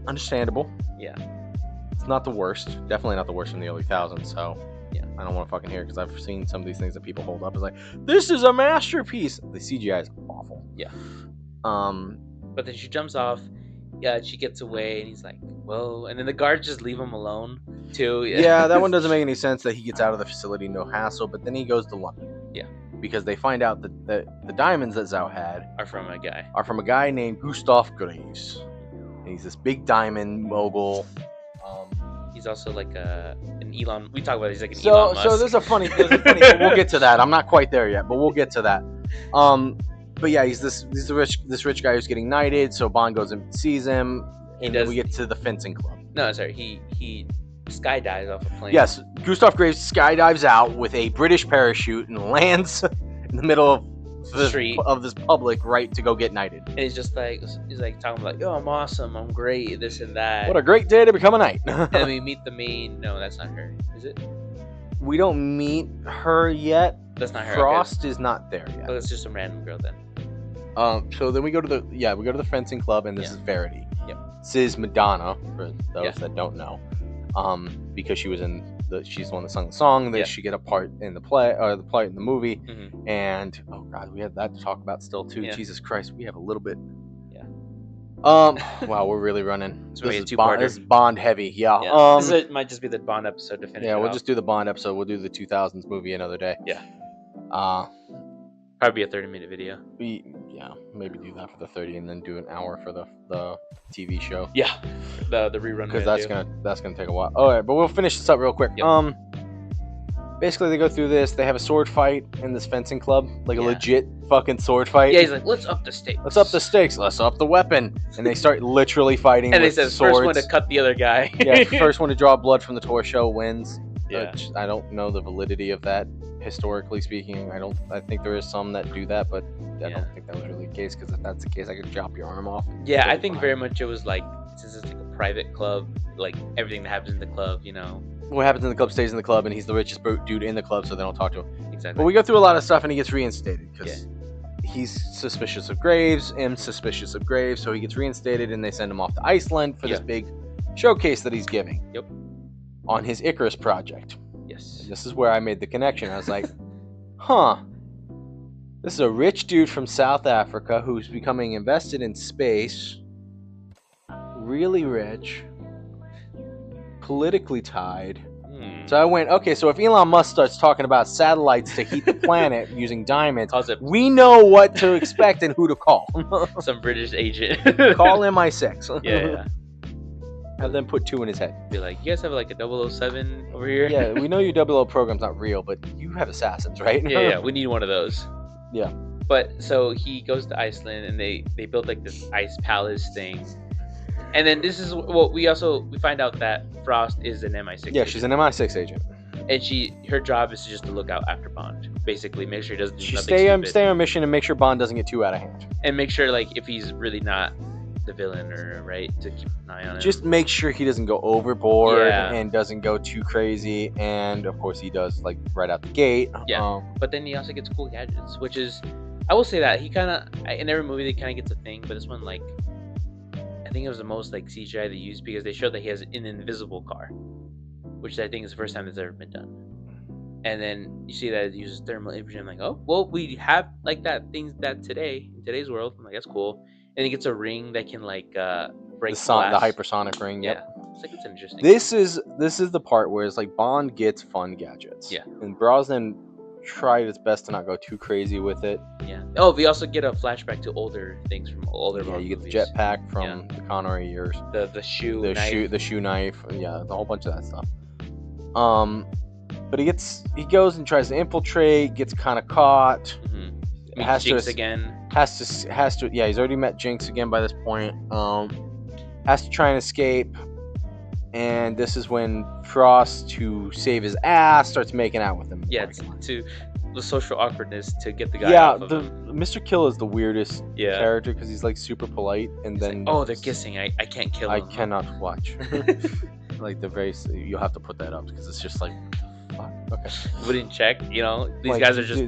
S1: understandable.
S2: Yeah.
S1: It's not the worst. Definitely not the worst in the early thousands, so
S2: Yeah.
S1: I don't want to fucking hear it because I've seen some of these things that people hold up as like, this is a masterpiece. The CGI is awful.
S2: Yeah.
S1: Um
S2: But then she jumps off. Yeah, she gets away, and he's like, "Whoa!" And then the guards just leave him alone too.
S1: yeah, that one doesn't make any sense that he gets out of the facility no hassle, but then he goes to London.
S2: Yeah.
S1: Because they find out that the diamonds that Zhao had
S2: Are from a guy.
S1: are from a guy named Gustav Graves. And he's this big diamond mogul.
S2: He's also like an Elon. We talk about he's like an
S1: So
S2: Elon Musk.
S1: there's a funny we'll get to that. I'm not quite there yet, but we'll get to that. But yeah, he's this rich guy who's getting knighted, so Bond goes and sees him, and
S2: does-
S1: we get to the fencing club.
S2: No, sorry. He skydives off a plane.
S1: Yes, Gustav Graves skydives out with a British parachute and lands in the middle of the
S2: Street.
S1: of this public right to go get knighted.
S2: And he's like talking like, "Oh, I'm awesome, I'm great, this and that."
S1: What a great day to become a knight.
S2: And then we meet the main. No, that's not her. Is it?
S1: We don't meet her yet.
S2: That's not her.
S1: Frost is not there
S2: Okay.
S1: yet.
S2: Oh, it's just some random girl then.
S1: So then we go to the fencing club, and this is Verity.
S2: Yep.
S1: This is Madonna for those
S2: Yeah.
S1: that don't know. Because she's the one that sung the song. That she get a part in the play, or the part in the movie.
S2: Mm-hmm.
S1: And oh god, we have that to talk about still too.
S2: Yeah.
S1: Jesus Christ, we have a little bit.
S2: Yeah.
S1: Wow, we're really running.
S2: So we
S1: This
S2: had
S1: is
S2: two
S1: Bond,
S2: parter.
S1: this is Bond heavy. Yeah.
S2: Yeah. Might just be the Bond episode to finish.
S1: Yeah,
S2: it
S1: we'll
S2: off.
S1: just do the Bond episode. We'll do the 2000s movie another day.
S2: Yeah.
S1: Probably
S2: be a 30-minute video.
S1: Maybe do that for the 30 and then do an hour for the TV show.
S2: Yeah. The rerun.
S1: Because that's gonna take a while. All right, but we'll finish this up real quick.
S2: Yep.
S1: Basically they go through this. They have a sword fight in this fencing club, like a
S2: Yeah.
S1: legit fucking sword fight.
S2: Yeah, he's like, let's up the stakes.
S1: Let's up the stakes. Let's up the weapon. And they start literally fighting.
S2: And they
S1: with
S2: said
S1: swords.
S2: first one to cut the other guy.
S1: Yeah, first one to draw blood from the torso wins.
S2: Yeah.
S1: Which I don't know the validity of that, historically speaking. I think there is some that do that, but I
S2: Yeah.
S1: don't think that was really the case. Because if that's the case, I could chop your arm off.
S2: Yeah, I
S1: Totally
S2: think
S1: fine.
S2: very much it was like, since it's like a private club, like everything that happens in the club,
S1: What happens in the club stays in the club, and he's the richest dude in the club, so they don't talk to him.
S2: Exactly.
S1: But we go through a lot of stuff, and he gets reinstated because he's suspicious of Graves. M's suspicious of Graves, so he gets reinstated, and they send him off to Iceland for this big showcase that he's giving.
S2: Yep.
S1: On his Icarus project.
S2: Yes.
S1: And this is where I made the connection. I was like, huh. This is a rich dude from South Africa who's becoming invested in space. Really rich. Politically tied. So I went, okay, so if Elon Musk starts talking about satellites to heat the planet using diamonds,
S2: Calls it
S1: we know what to expect and who to call.
S2: some British agent.
S1: Call MI6.
S2: Yeah.
S1: Have them put 2 in his head.
S2: Be like, you guys have like a 007 over here?
S1: Yeah, we know your 00 program's not real, but you have assassins, right?
S2: yeah, we need one of those.
S1: Yeah.
S2: But so he goes to Iceland and they build like this ice palace thing. And then this is what we find out that Frost is an MI6
S1: Yeah,
S2: agent.
S1: she's an MI6 agent.
S2: And her job is just to look out after Bond. Basically, make sure he doesn't do
S1: She
S2: nothing
S1: stay
S2: stupid.
S1: on mission and make sure Bond doesn't get too out of hand.
S2: And make sure like if he's really not the villain or right to keep an eye on him.
S1: Just make sure he doesn't go overboard
S2: Yeah.
S1: and doesn't go too crazy. And of course he does, like right out the gate.
S2: Yeah. But then he also gets cool gadgets, which is, I will say that he kind of in every movie they kind of gets a thing, but this one like I think it was the most like CGI they used because they showed that he has an invisible car, which I think is the first time that's ever been done. And then you see that it uses thermal imaging. I'm like, oh, well, we have like that things that today in today's world. I'm like, that's cool. And he gets a ring that can like break
S1: the
S2: glass.
S1: hypersonic ring.
S2: Yeah,
S1: Yep.
S2: it's like it's interesting.
S1: This is the part where it's like Bond gets fun gadgets.
S2: Yeah.
S1: And Brosnan tried his best to not go too crazy with it.
S2: Yeah. Oh, we also get a flashback to older things from older.
S1: Yeah,
S2: Bond
S1: you get the
S2: movies.
S1: jetpack from the Connery years.
S2: The shoe. knife.
S1: The shoe knife. Yeah, a whole bunch of that stuff. But he goes and tries to infiltrate, gets kind of caught.
S2: Mm-hmm.
S1: Has to
S2: Jinx again.
S1: Has to. Yeah, he's already met Jinx again by this point. Has to try and escape, and this is when Frost, to save his ass, starts making out with him. in the
S2: Yeah,
S1: parking lot.
S2: to the social awkwardness to get the guy
S1: Yeah,
S2: off of him.
S1: Mr. Kill is the weirdest
S2: Yeah.
S1: character because he's like super polite, and
S2: It's
S1: then
S2: like, oh, they're kissing. I can't kill
S1: I
S2: them.
S1: cannot watch. Like you'll have to put that up because it's just like, fuck. Okay.
S2: Wouldn't check. These
S1: Like,
S2: guys are just.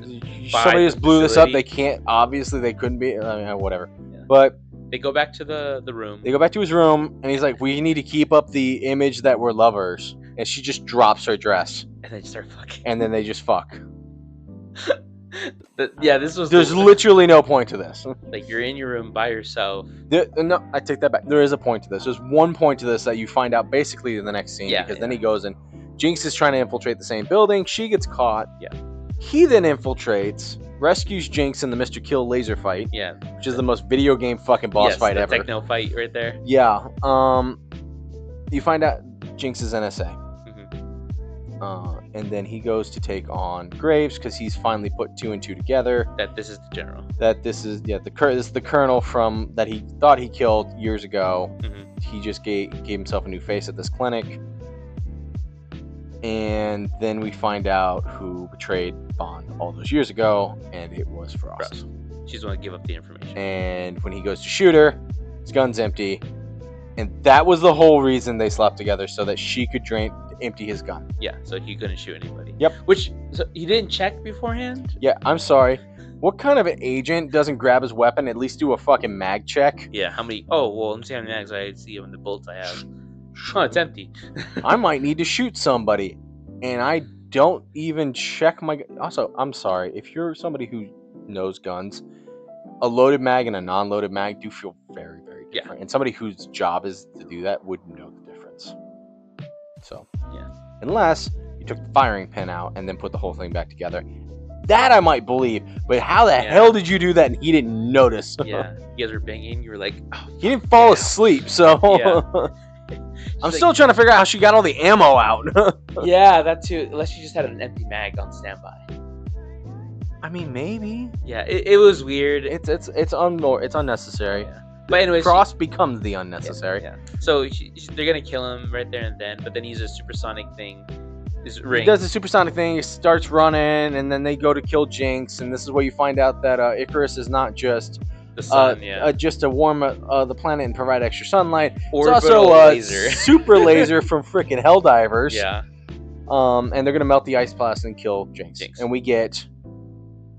S2: by
S1: somebody
S2: the
S1: just blew this up.
S2: facility.
S1: They can't. Obviously, they couldn't be. I mean, whatever.
S2: Yeah.
S1: But
S2: They go back to the room.
S1: they go back to his room, and he's like, "We need to keep up the image that we're lovers." And she just drops her dress,
S2: And they start fucking.
S1: and then they just fuck.
S2: This was.
S1: There's literally no point to this.
S2: like you're in your room by yourself.
S1: No, I take that back. There is a point to this. There's one point to this that you find out basically in the next scene.
S2: Yeah,
S1: Because then he goes and Jinx is trying to infiltrate the same building. She gets caught.
S2: Yeah.
S1: He then infiltrates, rescues Jinx in the Mr. Kill laser fight,
S2: Yeah.
S1: which is the most video game fucking boss fight
S2: the
S1: ever.
S2: Techno fight right there.
S1: Yeah. You find out Jinx is NSA. And then he goes to take on Graves because he's finally put 2 and 2 together.
S2: That this is the general.
S1: That this is this is the colonel from that he thought he killed years ago.
S2: Mhm.
S1: He just gave himself a new face at this clinic. And then we find out who betrayed Bond all those years ago, and it was Frost.
S2: She's the one to give up the information.
S1: And when he goes to shoot her, his gun's empty. And that was the whole reason they slept together, so that she could empty his gun.
S2: Yeah, so he couldn't shoot anybody.
S1: Yep.
S2: So he didn't check beforehand?
S1: Yeah, I'm sorry. What kind of an agent doesn't grab his weapon, at least do a fucking mag check?
S2: Yeah, how many? Oh, well, let me see how many mags I see on the bullets I have. Oh, it's empty.
S1: I might need to shoot somebody, and I don't even check my... Also, I'm sorry, if you're somebody who knows guns, a loaded mag and a non-loaded mag do feel very, very different.
S2: Yeah.
S1: And somebody whose job is to do that would know the difference. So,
S2: yeah.
S1: Unless you took the firing pin out and then put the whole thing back together. That I might believe, but how the hell did you do that and he didn't notice?
S2: Yeah, you guys were banging, you were like, oh,
S1: he didn't fall asleep, so...
S2: Yeah.
S1: I'm still trying to figure out how she got all the ammo out.
S2: Yeah, that too. Unless she just had an empty mag on standby.
S1: I mean, maybe.
S2: Yeah, it was weird.
S1: It's unnecessary.
S2: Yeah. But anyways,
S1: Frost becomes the unnecessary.
S2: Yeah. So they're gonna kill him right there and then, but then he uses a supersonic thing. His ring.
S1: He does the supersonic thing. He starts running, and then they go to kill Jinx, and this is where you find out that Icarus is not just
S2: the sun,
S1: just to warm the planet and provide extra sunlight.
S2: Orbital
S1: it's also a
S2: laser.
S1: super laser from freaking Helldivers.
S2: Yeah.
S1: And they're gonna melt the ice blast and kill Jinx. And we get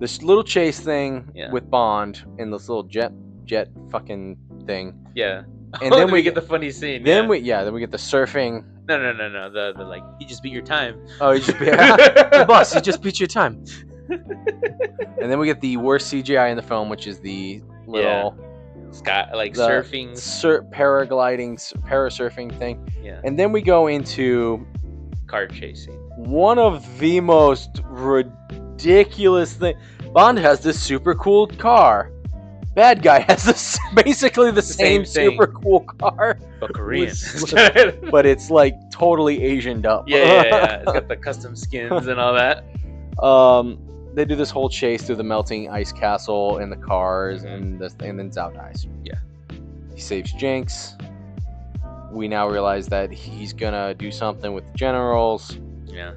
S1: this little chase thing with Bond in this little jet fucking thing.
S2: Yeah.
S1: And then
S2: we get the funny scene.
S1: Then we get the surfing.
S2: No. The like, you just beat your time.
S1: Oh, you just beat the boss. You just beat your time. And then we get the worst CGI in the film, which is the little
S2: sky, like surfing,
S1: parasurfing thing.
S2: Yeah.
S1: And then we go into
S2: car chasing.
S1: One of the most ridiculous things. Bond has this super cool car. Bad guy has this basically the same super cool car,
S2: but Korean.
S1: But it's like totally Asianed up.
S2: Yeah. It's got the custom skins and all that.
S1: They do this whole chase through the melting ice castle and the cars, and then Zhao dies.
S2: Yeah.
S1: He saves Jinx. We now realize that he's gonna do something with the generals.
S2: Yeah.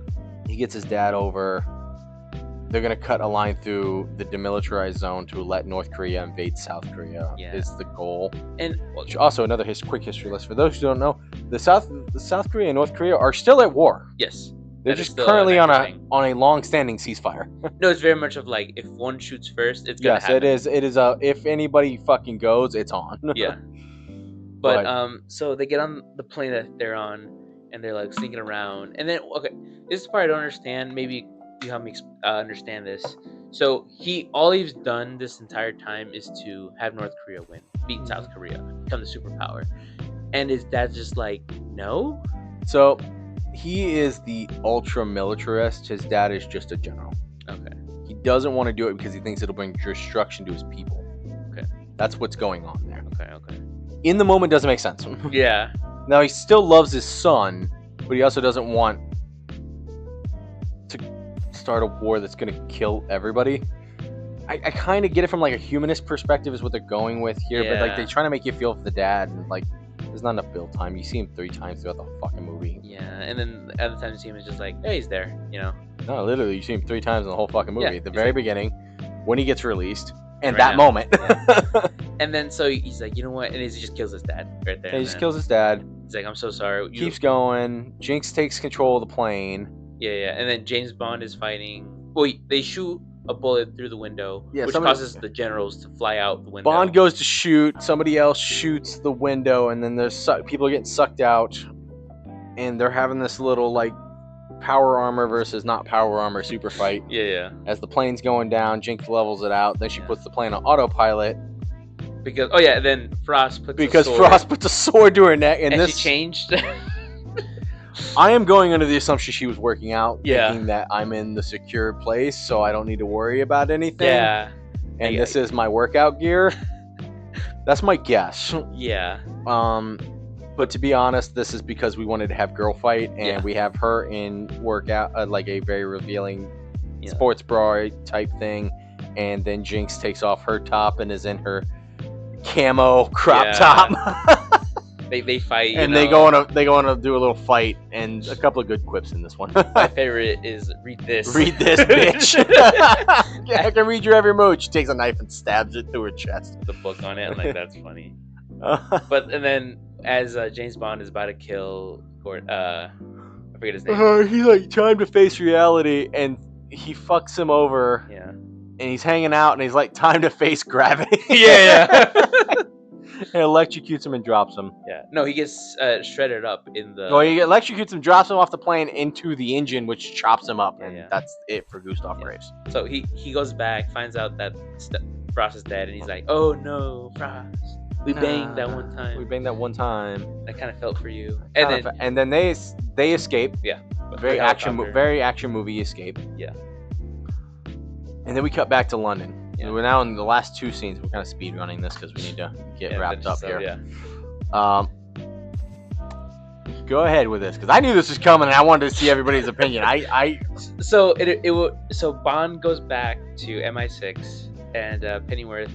S1: He gets his dad over. They're going to cut a line through the demilitarized zone to let North Korea invade South Korea is the goal. And also another quick history list. For those who don't know, the South Korea and North Korea are still at war.
S2: Yes.
S1: They're just currently on a long-standing ceasefire.
S2: No, it's very much of like, if one shoots first, it's going to happen.
S1: Yes, it is if anybody fucking goes, it's on.
S2: Yeah. But so they get on the plane that they're on, and they're like sneaking around. And then, okay, this is the part I don't understand. Maybe you help me understand this. So all he's done this entire time is to have North Korea win, beat South Korea, become the superpower. And his dad's just like, no?
S1: So he is the ultra militarist. His dad is just a general.
S2: Okay.
S1: He doesn't want to do it because he thinks it'll bring destruction to his people.
S2: Okay.
S1: That's what's going on there.
S2: Okay.
S1: In the moment, doesn't make sense.
S2: Yeah.
S1: Now, he still loves his son, but he also doesn't want to start a war that's going to kill everybody. I kind of get it from like a humanist perspective is what they're going with here, but like they're trying to make you feel for the dad, and like there's not enough build time. You see him 3 times throughout the fucking movie.
S2: Yeah, and then the other time you see him, it's just like, hey, he's there, you know?
S1: No, literally, you see him 3 times in the whole fucking movie.
S2: Yeah,
S1: At the very beginning, when he gets released, and
S2: right
S1: that moment.
S2: Yeah. And then so he's like, you know what? And he just kills his dad right there.
S1: Yeah, he just kills his dad.
S2: He's like, I'm so sorry.
S1: Keeps going. Jinx takes control of the plane.
S2: Yeah. And then James Bond is fighting. Well, they shoot a bullet through the window, which causes the generals to fly out the window.
S1: Bond goes to shoot. Somebody else shoots the window, and then there's people are getting sucked out, and they're having this little like power armor versus not power armor super fight.
S2: Yeah.
S1: As the plane's going down, Jinx levels it out. Then she puts the plane on autopilot.
S2: Because then Frost puts
S1: Frost puts a sword to her neck, and
S2: she changed.
S1: I am going under the assumption she was working out,
S2: Yeah.
S1: thinking that I'm in the secure place, so I don't need to worry about anything.
S2: Yeah.
S1: And this is my workout gear. That's my guess.
S2: Yeah.
S1: But to be honest, this is because we wanted to have girl fight, and we have her in workout, like a very revealing sports bra type thing, and then Jinx takes off her top and is in her camo crop top.
S2: They fight,
S1: and they go on to do a little fight, and a couple of good quips in this one.
S2: My favorite is read this.
S1: Read this, bitch. I can read your every move. She takes a knife and stabs it through her chest.
S2: The book on it. I'm like, that's funny. And then as James Bond is about to kill I forget his name.
S1: He's like, time to face reality, and he fucks him over.
S2: Yeah.
S1: And he's hanging out, and he's like, time to face gravity.
S2: Yeah.
S1: And electrocutes him and drops him.
S2: Yeah. No, he gets shredded up in the.
S1: Well, he electrocutes him, drops him off the plane into the engine, which chops him up, and
S2: Yeah.
S1: that's it for Gustav Graves.
S2: So he goes back, finds out that Frost is dead, and he's like, "Oh no, Frost, we banged that one time.
S1: We banged that one time.
S2: I kind of felt for you." And
S1: then they escape.
S2: yeah,
S1: Very action movie escape.
S2: Yeah.
S1: And then we cut back to London.
S2: Yeah.
S1: We're now in the last two scenes. We're kind of speed running this because we need to get wrapped up here.
S2: Yeah.
S1: Go ahead with this because I knew this was coming and I wanted to see everybody's opinion.
S2: So Bond goes back to MI6 and Pennyworth,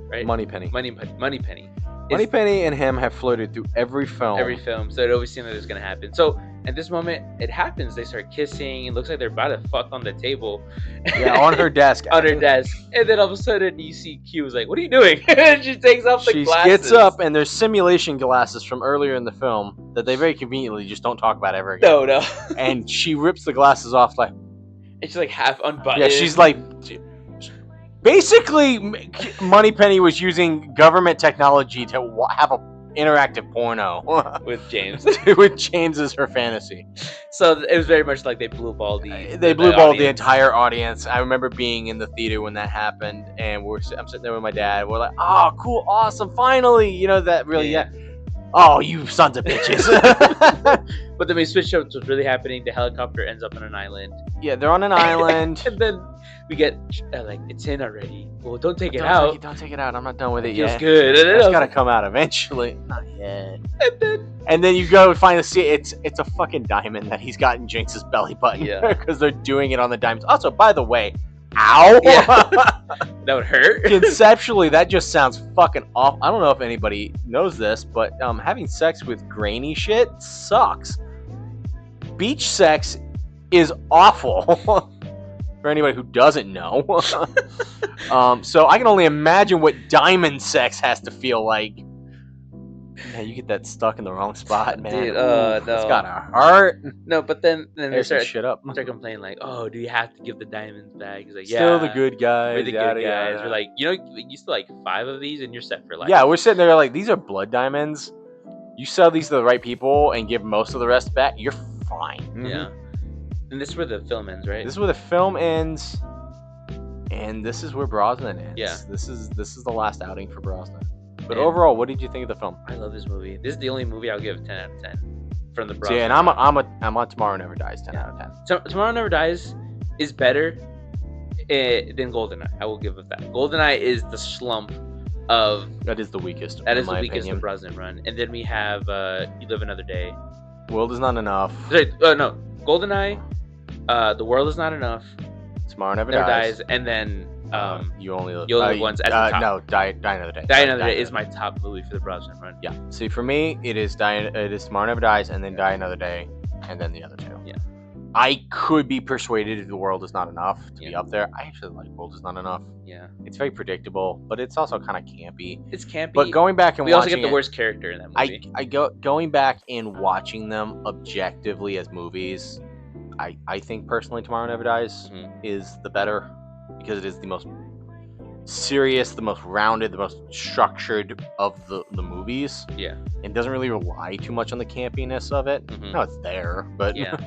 S2: right?
S1: Moneypenny.
S2: Moneypenny.
S1: Moneypenny and him have floated through every film.
S2: So it always seemed that it was gonna happen. So at this moment, it happens. They start kissing. It looks like they're about to fuck on the table.
S1: Yeah, on her desk.
S2: On her desk. And then all of a sudden, you see Q is like, "What are you doing?" And she takes off the glasses.
S1: She gets up, and there's simulation glasses from earlier in the film that they very conveniently just don't talk about ever again.
S2: No.
S1: And she rips the glasses off like.
S2: And she's like half unbuttoned.
S1: Yeah, she's like. Basically, Moneypenny was using government technology to have a interactive porno
S2: with James.
S1: With James as her fantasy.
S2: So it was very much like they blue balled the.
S1: They blue balled the entire audience. I remember being in the theater when that happened, and I'm sitting there with my dad. We're like, "Oh, cool, awesome, finally!" You know that really, yeah. Oh, you sons of bitches!
S2: But then we switched up to what's really happening. The helicopter ends up on an island.
S1: Yeah, they're on an island,
S2: and then we get like, it's in already. Well, don't take it out.
S1: Don't take it out. I'm not done with it
S2: Feels
S1: yet.
S2: good.
S1: It's gotta come out eventually. Not yet. And then you go find see it's a fucking diamond that he's got in Jinx's belly button.
S2: Yeah.
S1: Because they're doing it on the diamonds. Also, by the way, ow!
S2: Yeah. That would hurt.
S1: Conceptually, that just sounds fucking awful. I don't know if anybody knows this, but having sex with grainy shit sucks. Beach sex is awful. For anybody who doesn't know. So I can only imagine what diamond sex has to feel like. Man, you get that stuck in the wrong spot, man.
S2: Dude,
S1: no. It's gotta hurt.
S2: No, but then they start
S1: shit up.
S2: Start complaining like, "Oh, do you have to give the diamonds back?" He's like, "Yeah,
S1: Still the good guys.
S2: we're the
S1: yada,
S2: good guys."
S1: yada.
S2: We're like, you used to like 5 of these, and you're set for life.
S1: Yeah, we're sitting there like, these are blood diamonds. You sell these to the right people and give most of the rest back, you're fine.
S2: Yeah. And this is where the film ends, right?
S1: This is where the film ends, and this is where Brosnan ends.
S2: Yeah.
S1: This is the last outing for Brosnan. But
S2: And
S1: overall, what did you think of the film?
S2: I love this movie. This is the only movie I'll give a 10 out of 10 from the Brosnan.
S1: Yeah, and I'm on Tomorrow Never Dies, 10 out of 10.
S2: So, Tomorrow Never Dies is better than GoldenEye. I will give it that. GoldenEye is the slump of.
S1: That is the weakest.
S2: That
S1: in
S2: is the
S1: my
S2: weakest
S1: opinion.
S2: of Brosnan run, and then we have You Live Another Day.
S1: World is not enough.
S2: No, GoldenEye. The World is Not Enough.
S1: Tomorrow Never
S2: Never
S1: Dies.
S2: Dies, and then
S1: You Only Live.
S2: You Only Live Once as the top.
S1: No, Die Another Day.
S2: Die Another Day is my top movie for the Brosnan run.
S1: Yeah. See, for me, it is Tomorrow Never Dies, and then Die Another Day, and then the other two.
S2: Yeah.
S1: I could be persuaded if The World is Not Enough to be up there. I actually like World is Not Enough.
S2: Yeah.
S1: It's very predictable, but it's also kind of campy.
S2: It's campy.
S1: But going back and
S2: we also
S1: watching
S2: get the
S1: it,
S2: worst character in that movie.
S1: Going back and watching them objectively as movies, I think personally Tomorrow Never Dies is the better because it is the most serious, the most rounded, the most structured of the movies.
S2: Yeah.
S1: It doesn't really rely too much on the campiness of it. No, it's there, but
S2: yeah.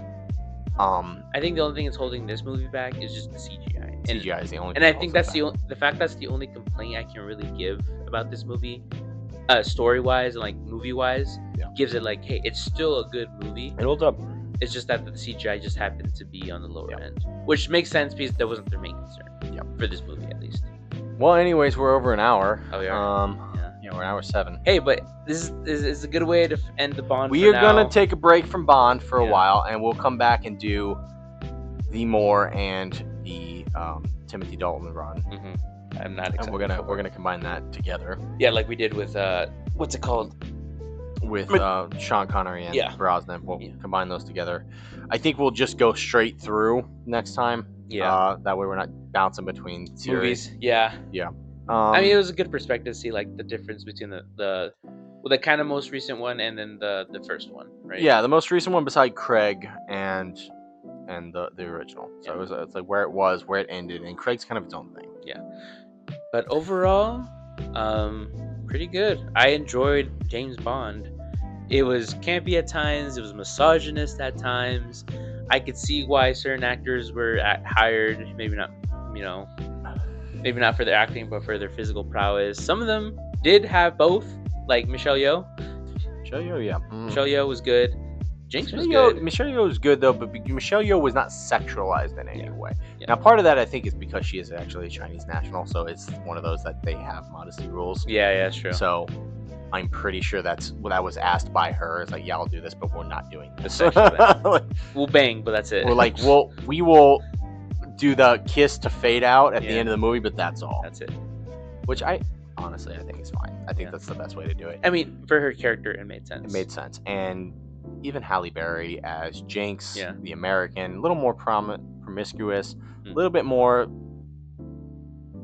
S2: I think the only thing that's holding this movie back is just the CGI. And,
S1: CGI is the only.
S2: And I think that's the fact that's the only complaint I can really give about this movie, story wise and like movie wise, gives it like, hey, it's still a good movie.
S1: It holds up.
S2: It's just that the CGI just happened to be on the lower end, which makes sense because that wasn't their main concern. For this movie, at least.
S1: Well, anyways, we're over an hour.
S2: Oh, we are.
S1: Yeah, we're an hour 7.
S2: Hey, but this is a good way to end the Bond.
S1: We are gonna take a break from Bond for a while, and we'll come back and do the Moore and the Timothy Dalton run.
S2: I'm not.
S1: And we're gonna combine that together.
S2: Yeah, like we did with what's it called?
S1: with Sean Connery and
S2: Yeah.
S1: Brosnan. We'll
S2: Yeah.
S1: combine those together. I think we'll just go straight through next time.
S2: Yeah.
S1: That way we're not bouncing between series.
S2: Movies. Yeah.
S1: Yeah.
S2: I mean, it was a good perspective to see like the difference between the kind of most recent one and then the first one, right?
S1: Yeah, the most recent one beside Craig and the original. So it's like where it was, where it ended, and Craig's kind of its own thing.
S2: Yeah. But overall, pretty good. I enjoyed James Bond. It was campy at times. It was misogynist at times. I could see why certain actors were hired. Maybe not, maybe not for their acting, but for their physical prowess. Some of them did have both, like Michelle Yeoh.
S1: Michelle Yeoh, yeah.
S2: Michelle Yeoh was good. Jinx was
S1: Yeoh,
S2: good.
S1: Michelle Yeoh was good though, but Michelle Yeoh was not sexualized in any way.
S2: Yeah.
S1: Now, part of that I think is because she is actually a Chinese national, so it's one of those that they have modesty rules.
S2: Yeah, that's true.
S1: So I'm pretty sure that was asked by her. It's like, yeah, I'll do this, but we're not doing this.
S2: Like, we'll bang, but that's it.
S1: We're like, we will do the kiss to fade out at the
S2: Yeah.
S1: end of the movie, but that's all.
S2: That's it.
S1: Which honestly, I think is fine. I think that's the best way to do it.
S2: I mean, for her character, it made sense.
S1: It made sense. And even Halle Berry as Jinx,
S2: Yeah.
S1: the American, a little more promiscuous, a
S2: Mm.
S1: little bit more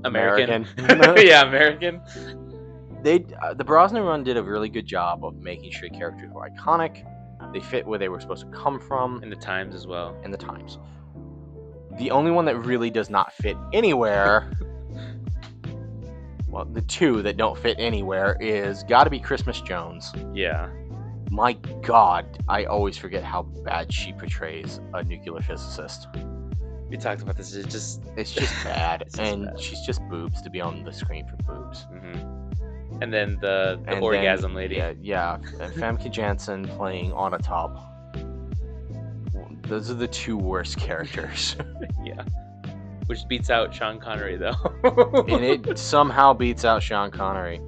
S2: American. Yeah, American.
S1: The Brosnan run did a really good job of making sure characters were iconic. They fit where they were supposed to come from
S2: In the times as well.
S1: and the times. The only one that really does not fit anywhere, well, the two that don't fit anywhere is gotta be Christmas Jones.
S2: Yeah.
S1: My God, I always forget how bad she portrays a nuclear physicist.
S2: We talked about this. It's just
S1: bad,
S2: It's just
S1: and
S2: bad.
S1: she's just boobs to be on the screen for boobs.
S2: And then the
S1: And
S2: orgasm
S1: then,
S2: lady.
S1: yeah, and Famke Janssen playing on a top. Those are the two worst characters,
S2: Yeah. Which beats out Sean Connery though.
S1: and it somehow beats out Sean Connery.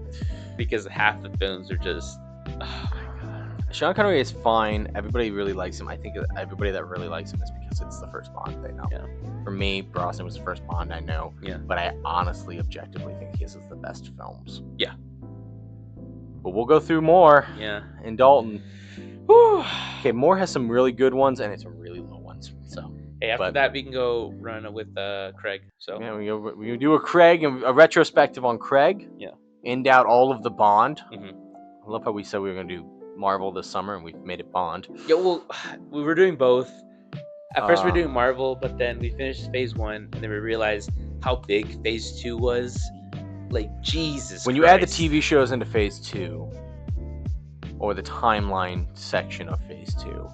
S2: Because half the films are just. Oh my god.
S1: Sean Connery is fine. Everybody really likes him. I think that everybody that really likes him is because it's the first Bond they know.
S2: Yeah.
S1: For me, Brosnan was the first Bond I know.
S2: Yeah.
S1: But I honestly, objectively think his is the best films.
S2: Yeah.
S1: But we'll go through more
S2: Yeah.
S1: in Dalton.
S2: Whew.
S1: Okay, Moore has some really good ones and some really low ones. So
S2: Hey, after
S1: But-
S2: that we can go run with Craig. So
S1: yeah, we do a Craig and a retrospective on Craig.
S2: Yeah.
S1: End out all of the Bond.
S2: Mhm.
S1: I love how we said we were going to do Marvel this summer and we've made it Bond.
S2: yeah, well, we were doing both. At first we were
S1: Uh,
S2: doing Marvel, but then we finished Phase 1, and then we realized how big Phase 2 was. Like Jesus.
S1: When you add the
S2: Christ.
S1: TV shows into Phase 2, or the timeline section of Phase 2,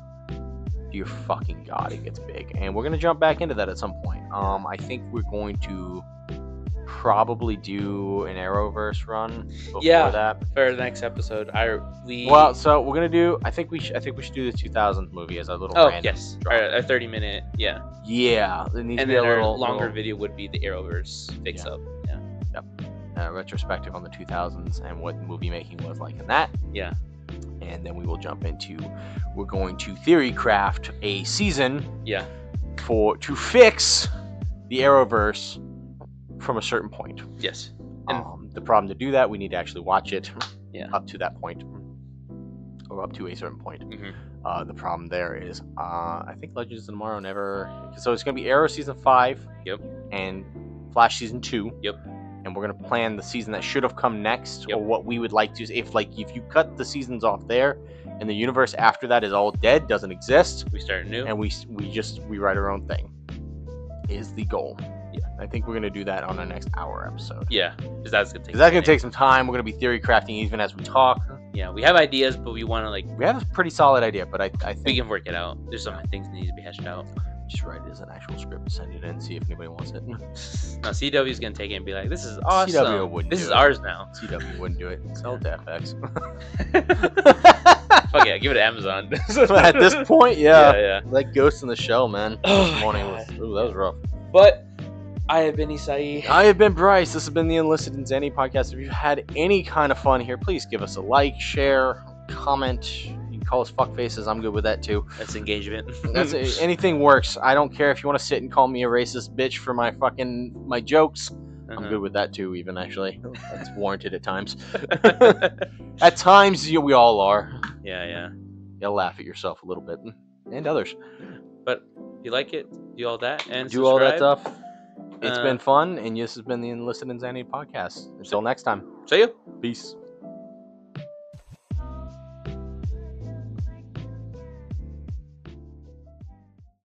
S1: dear fucking God, it gets big. And we're going to jump back into that at some point. I think we're going to probably do an Arrowverse run before
S2: Yeah.
S1: that.
S2: for the next episode,
S1: Well, so we're going to do, I think we should do the 2000s movie as a little
S2: Oh
S1: random
S2: yes,
S1: drop.
S2: a 30-minute, yeah.
S1: Yeah, it needs
S2: And
S1: to be a
S2: then our
S1: little
S2: longer
S1: little,
S2: video would be the Arrowverse fix
S1: Yeah.
S2: up. Yeah.
S1: retrospective on the 2000s and what movie making was like in that.
S2: Yeah.
S1: And then we will jump into, we're going to theory craft a season
S2: Yeah.
S1: to fix the Arrowverse from a certain point.
S2: Yes. And
S1: The problem to do that, we need to actually watch it
S2: Yeah.
S1: up to that point, or up to a certain point.
S2: Mhm.
S1: The problem there is, I think Legends of Tomorrow never. So it's going to be Arrow season 5.
S2: Yep.
S1: And Flash season 2.
S2: Yep.
S1: And we're going to plan the season that should have come next,
S2: Yep.
S1: or what we would like to. If you cut the seasons off there, and the universe after that is all dead, doesn't exist,
S2: we start new.
S1: and we write our own thing, is the goal.
S2: Yeah.
S1: I think we're going to do that on our next hour episode.
S2: Yeah, because that's gonna take.
S1: Because that's
S2: a
S1: going
S2: minute.
S1: to take some time. We're going to be theory crafting even as we talk.
S2: Yeah, we have ideas, but we want to
S1: We have a pretty solid idea, but I think
S2: we can work it out. There's some things that need to be hashed out.
S1: just write it as an actual script, send it in, see if anybody wants it.
S2: No, CW's gonna take it and be like, "This is awesome.
S1: CW wouldn't
S2: This
S1: do
S2: is
S1: it.
S2: ours now."
S1: CW wouldn't do it. Sell it to FX.
S2: Fuck yeah, give it to Amazon.
S1: At this point, yeah.
S2: yeah.
S1: Like Ghost in the Shell, man.
S2: Oh,
S1: This morning was,
S2: God.
S1: ooh, that was rough.
S2: But I have been Isai.
S1: I have been Bryce. This has been the Enlisted and Zanny podcast. If you've had any kind of fun here, please give us a like, share, comment. You can call us fuckfaces. I'm good with that too.
S2: That's engagement.
S1: That's anything works. I don't care if you want to sit and call me a racist bitch for my jokes. I'm
S2: Uh-huh.
S1: good with that too, even actually. That's warranted at times. At times, we all are.
S2: Yeah.
S1: You'll laugh at yourself a little bit and others.
S2: But if you like it, do all that and
S1: Do all that
S2: subscribe.
S1: stuff. It's been fun, and this has been the Enlisted Insanity podcast. Until next time,
S2: See you.
S1: peace.